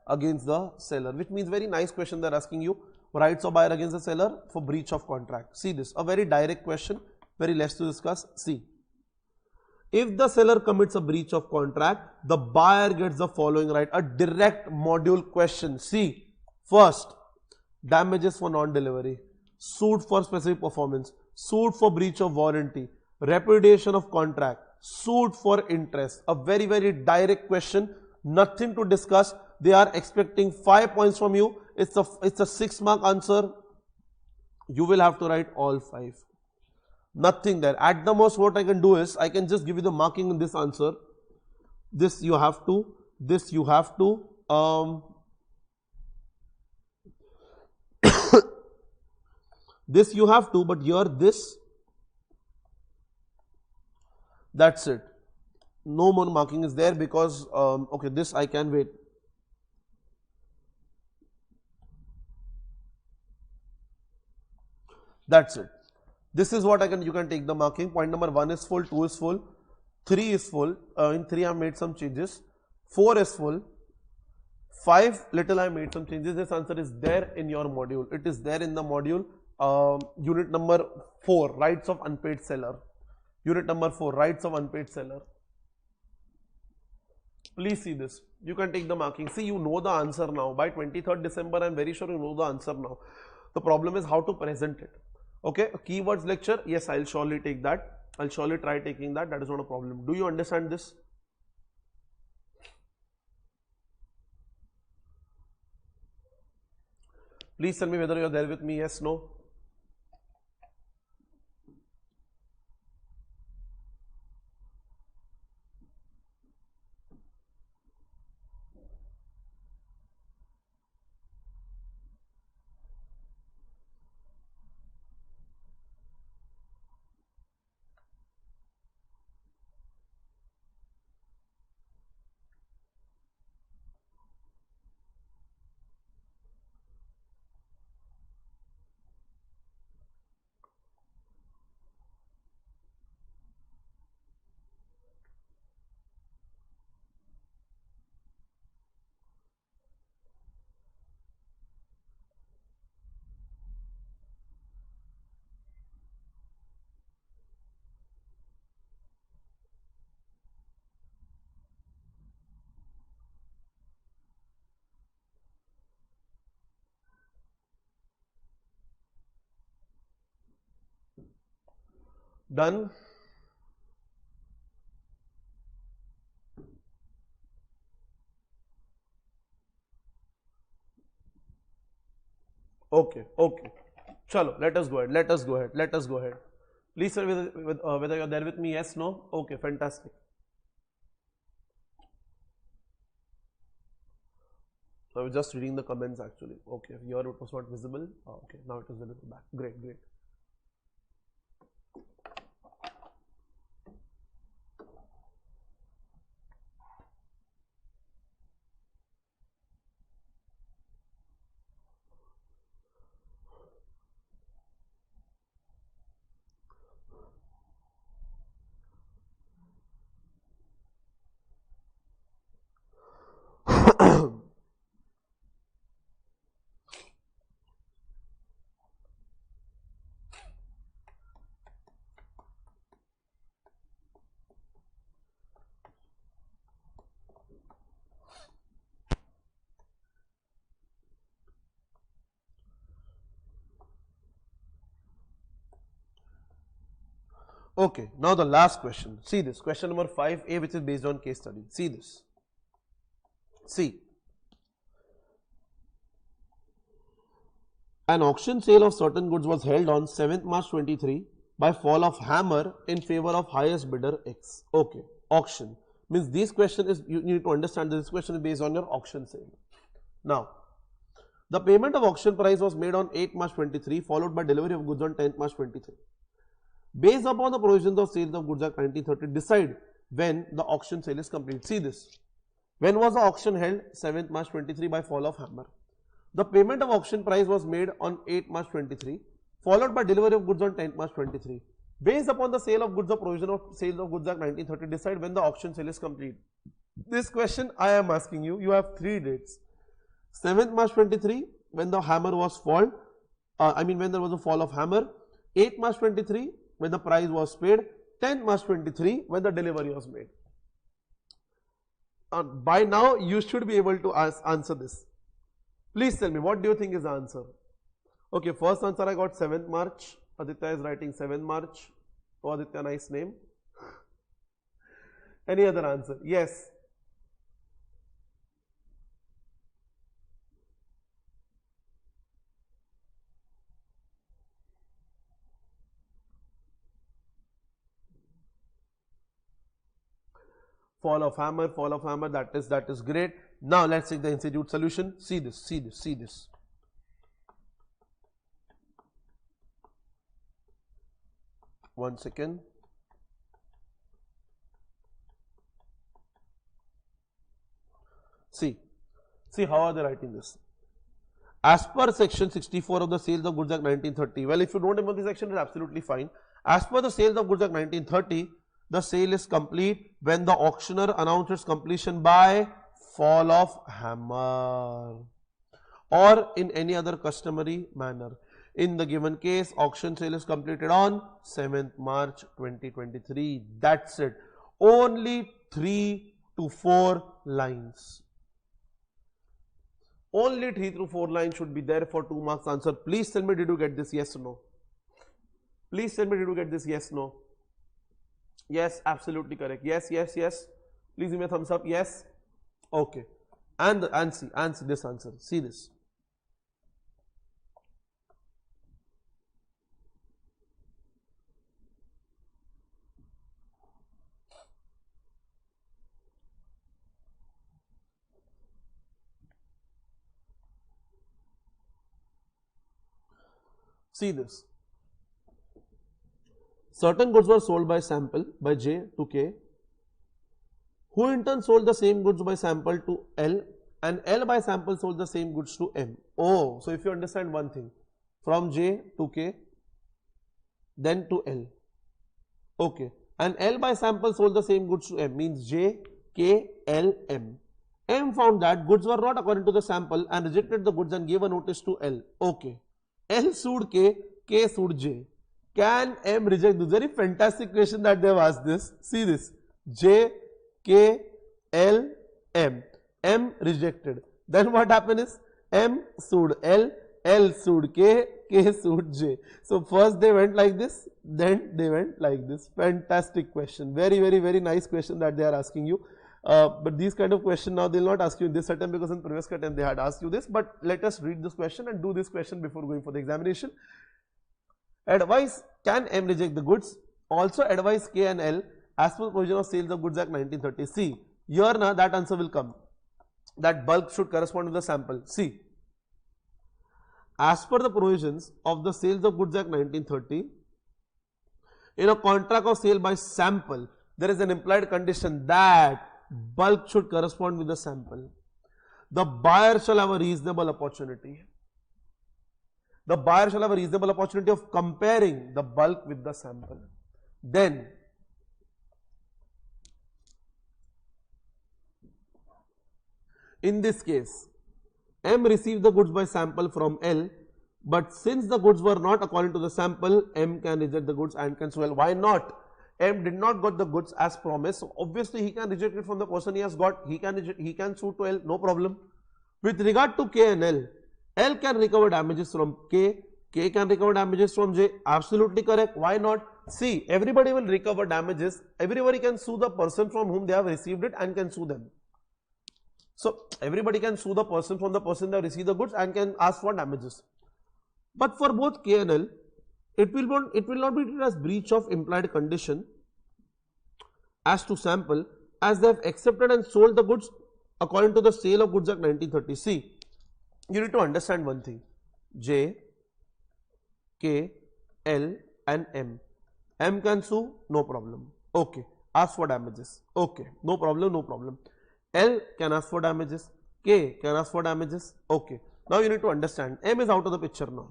against the seller, which means very nice question. They're asking you rights of buyer against the seller for breach of contract. See this, a very direct question, very less to discuss. See, if the seller commits a breach of contract, the buyer gets the following right. A direct module question. See, first, damages for non-delivery, suit for specific performance, suit for breach of warranty, repudiation of contract, suit for interest. A very, very direct question, nothing to discuss. They are expecting 5 points from you. It's a 6-mark answer. You will have to write all 5. Nothing there. At the most, what I can do is I can just give you the marking in this answer. This you have to. This you have to. This you have to, but here this. That's it. No more marking is there because okay, this I can wait. That's it. This is what I can, you can take the marking. Point number 1 is full, 2 is full, 3 is full. In 3 I have made some changes. 4 is full. 5 little I made some changes. This answer is there in your module. It is there in the module. Unit number 4, rights of unpaid seller. Unit number 4, rights of unpaid seller. Please see this. You can take the marking. See, you know the answer now. By 23rd December, I am very sure you know the answer now. The problem is how to present it. Okay, keywords lecture, yes, I'll surely take that. I'll surely try taking that. That is not a problem. Do you understand this? Please tell me whether you are there with me, yes, no. Done. Okay, okay. Chalo, let us go ahead. Let us go ahead. Let us go ahead. Please tell me whether you are there with me. Yes, no. Okay, fantastic. So I was just reading the comments actually. Okay, here it was not visible. Okay, now it is visible back. Great, great. Okay, now the last question. See this, question number 5A, which is based on case study. See this. See. An auction sale of certain goods was held on 7th March 23 by fall of hammer in favor of highest bidder X. Okay, auction means this question is, you need to understand this question is based on your auction sale. Now, the payment of auction price was made on 8th March 23 followed by delivery of goods on 10th March 23. Based upon the provisions of Sales of Goods Act 1930, decide when the auction sale is complete. See this. When was the auction held? 7th March 23 by fall of hammer. The payment of auction price was made on 8th March 23 followed by delivery of goods on 10th March 23. Based upon the sale of goods, the provision of Sales of Goods Act 1930, decide when the auction sale is complete. This question I am asking you, you have 3 dates. 7th March 23 when the hammer was fall, when there was a fall of hammer. 8th March 23 when the price was paid. 10th March 23 when the delivery was made. By now you should be able to answer this. Please tell me, what do you think is the answer? Okay, first answer I got 7th March. Aditya is writing 7th March. Oh, Aditya, nice name. Any other answer? Yes. Fall of hammer, that is great. Now let's take the institute solution. See this. One second. See how are they writing this? As per section 64 of the Sales of Goods Act 1930. Well, if you don't remember this section, it is absolutely fine. As per the Sales of Goods Act 1930, the sale is complete when the auctioneer announces completion by fall of hammer or in any other customary manner. In the given case, auction sale is completed on 7th March 2023. That's it. Only 3 to 4 lines. Only 3 to 4 lines should be there for 2 marks answer. Please tell me, did you get this? Yes or no? Please tell me, did you get this? Yes, no? Yes, absolutely correct. Yes. Please give me a thumbs up. Yes. Okay. And see this answer. See this. See this. Certain goods were sold by sample by J to K, who in turn sold the same goods by sample to L, and L by sample sold the same goods to M. Oh, so if you understand one thing, from J to K, then to L. Okay, and L by sample sold the same goods to M, means J, K, L, M. M found that goods were not according to the sample and rejected the goods and gave a notice to L. Okay, L sued K, K sued J. Can M reject this? Very fantastic question that they have asked this. See this. J, K, L, M. M rejected. Then what happened is M sued L, L sued K, K sued J. So first they went like this, then they went like this. Fantastic question. Very nice question that they are asking you. But these kind of question now they will not ask you in this attempt, because in previous attempt they had asked you this. But let us read this question and do this question before going for the examination. Advise, can M reject the goods? Also advise K and L as per the provision of Sales of Goods Act 1930. See, here now that answer will come. That bulk should correspond to the sample. See, as per the provisions of the Sales of Goods Act 1930, in a contract of sale by sample, there is an implied condition that bulk should correspond with the sample. The buyer shall have a reasonable opportunity. The buyer shall have a reasonable opportunity of comparing the bulk with the sample. Then, in this case, M received the goods by sample from L, but since the goods were not according to the sample, M can reject the goods and can sue L. Why not? M did not got the goods as promised, so obviously he can reject it from the person he has got. He can sue to L, no problem. With regard to K and L, L can recover damages from K K can recover damages from J. Absolutely correct. Why not? See, everybody will recover damages. Everybody can sue the person from whom they have received it and can sue them. So, everybody can sue the person from the person that received the goods and can ask for damages. But for both K and L, it will not be treated as breach of implied condition as to sample, as they have accepted and sold the goods according to the Sale of Goods Act 1930. See, you need to understand one thing. J, K, L and M. M can sue, no problem. Okay. Ask for damages. Okay. No problem, no problem. L can ask for damages. K can ask for damages. Okay. Now you need to understand. M is out of the picture now.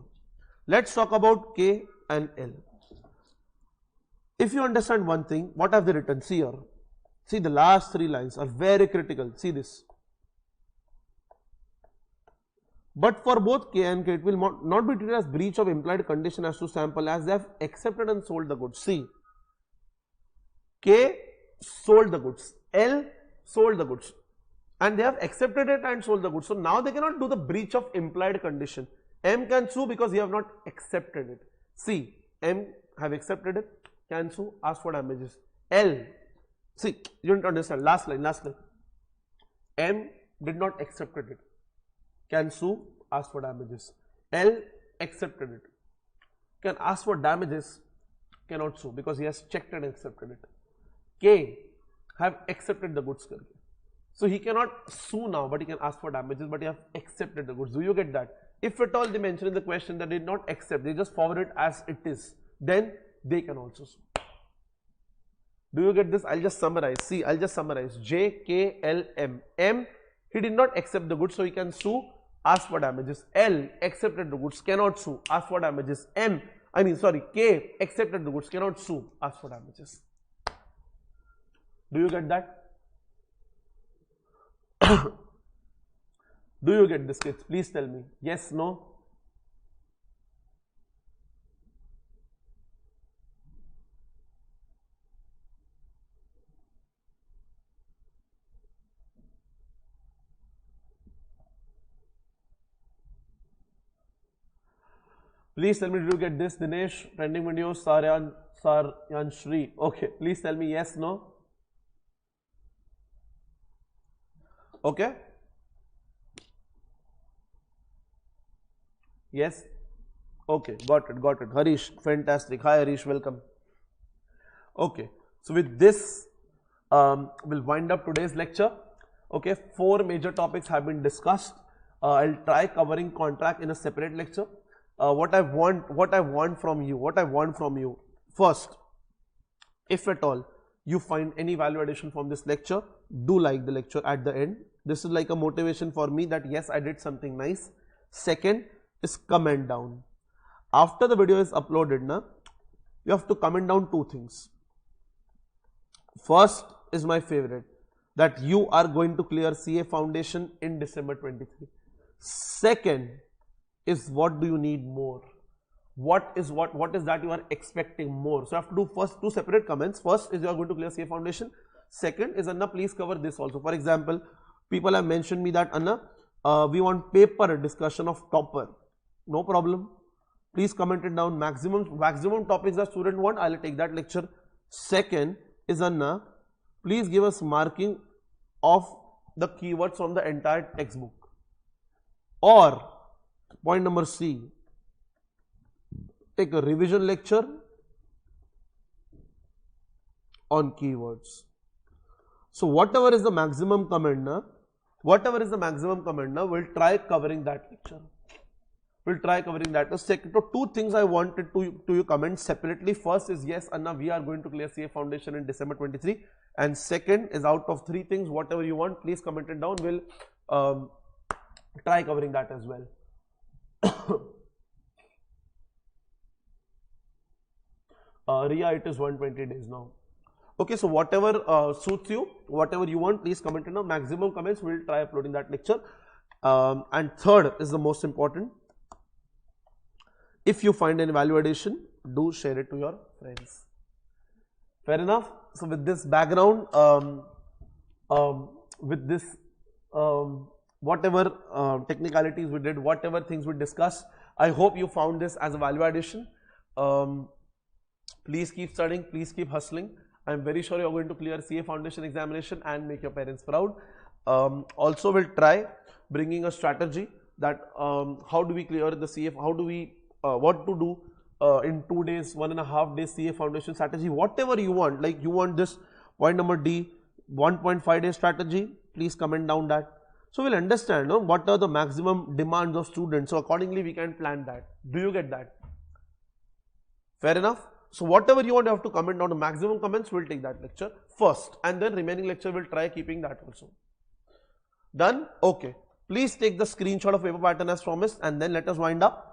Let's talk about K and L. If you understand one thing, what have they written? See here. See, the last 3 lines are very critical. See this. But for both K and K, it will not be treated as breach of implied condition as to sample, as they have accepted and sold the goods. See, K sold the goods, L sold the goods, and they have accepted it and sold the goods. So now they cannot do the breach of implied condition. M can sue because he have not accepted it. See, M have accepted it, can sue, ask for damages. L, see, you don't understand. Last line. M did not accept it, can sue, ask for damages. L accepted it, can ask for damages, cannot sue because he has checked and accepted it. K have accepted the goods. So he cannot sue now, but he can ask for damages, but he have accepted the goods. Do you get that? If at all they mention in the question that they did not accept, they just forward it as it is, then they can also sue. Do you get this? I'll just summarize. See, I'll just summarize. J, K, L, M. M, he did not accept the goods, so he can sue, ask for damages. L accepted the goods, cannot sue, ask for damages. K accepted the goods, cannot sue, ask for damages. Do you get that? Do you get this, kids? Please tell me. Yes, no? Please tell me, did you get this? Dinesh, trending videos, Saryan Shri. Okay, please tell me yes, no? Okay? Yes? Okay, got it. Harish, fantastic. Hi Harish, welcome. Okay, so with this, we'll wind up today's lecture. Okay, 4 major topics have been discussed. I'll try covering contract in a separate lecture. What I want from you, first, if at all you find any value addition from this lecture, do like the lecture at the end. This is like a motivation for me that yes, I did something nice. Second is comment down. After the video is uploaded, you have to comment down 2 things. First is my favorite, that you are going to clear CA foundation in December 23. Second is, what do you need more? What is that you are expecting more? So I have to do first 2 separate comments. First is you are going to clear CA foundation. Second is, Anna, please cover this also. For example, people have mentioned me that, Anna, we want paper discussion of topper. No problem. Please comment it down. Maximum topics that student want, I will take that lecture. Second is, Anna, please give us marking of the keywords from the entire textbook. Or point number C, take a revision lecture on keywords. So whatever is the maximum comment, we'll try covering that lecture. We'll try covering that. Second, 2 things I wanted to you comment separately. First is, yes, Anna, we are going to clear CA foundation in December 23. And second is, out of 3 things, whatever you want, please comment it down. We'll try covering that as well. Ria, it is 120 days now. Okay, so whatever suits you, whatever you want, please comment it down. Maximum comments, we'll try uploading that lecture. And third is the most important. If you find any value addition, do share it to your friends. Fair enough. So with this background, with this whatever technicalities we did, whatever things we discussed, I hope you found this as a value addition. Please keep studying, please keep hustling. I'm very sure you're going to clear CA foundation examination and make your parents proud. Also, we'll try bringing a strategy that how do we clear the CA, how do we, what to do in 2 days, 1.5 days CA foundation strategy, whatever you want. Like you want this point number D, 1.5 day strategy, please comment down that. So we'll understand what are the maximum demands of students. So accordingly we can plan that. Do you get that? Fair enough? So whatever you want, you have to comment down the maximum comments. We'll take that lecture first, and then remaining lecture we'll try keeping that also. Done? Okay. Please take the screenshot of paper pattern as promised, and then let us wind up.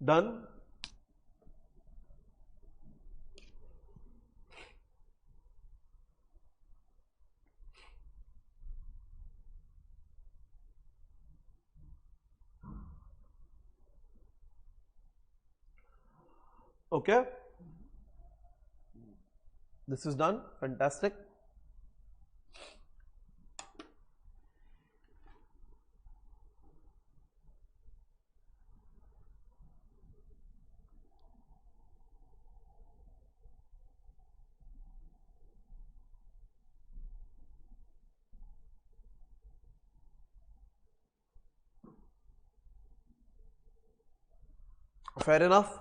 Done? Okay. This is done. Fantastic. Fair enough.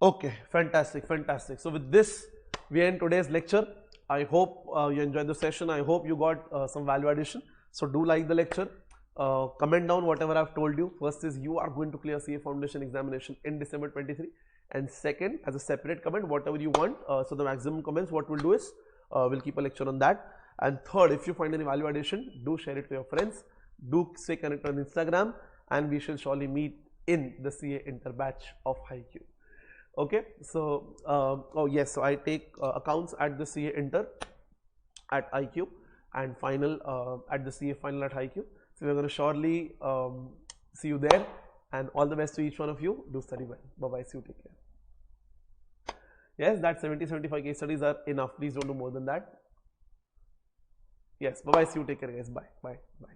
Okay, fantastic, fantastic. So with this, we end today's lecture. I hope you enjoyed the session. I hope you got some value addition. So do like the lecture. Comment down whatever I've told you. First is you are going to clear CA foundation examination in December 23. And second, as a separate comment, whatever you want. So the maximum comments, what we'll do is, we'll keep a lecture on that. And third, if you find any value addition, do share it to your friends. Do stay connected on Instagram, and we shall surely meet in the CA inter batch of HighQ. Okay, so oh yes, so I take accounts at the CA inter at HighQ and final at the CA final at HighQ. So we're going to surely see you there, and all the best to each one of you. Do study well. Bye bye. See you. Take care. Yes, that 70-75 case studies are enough. Please don't do more than that. Yes. Bye bye. See you. Take care, guys. Bye. Bye. Bye.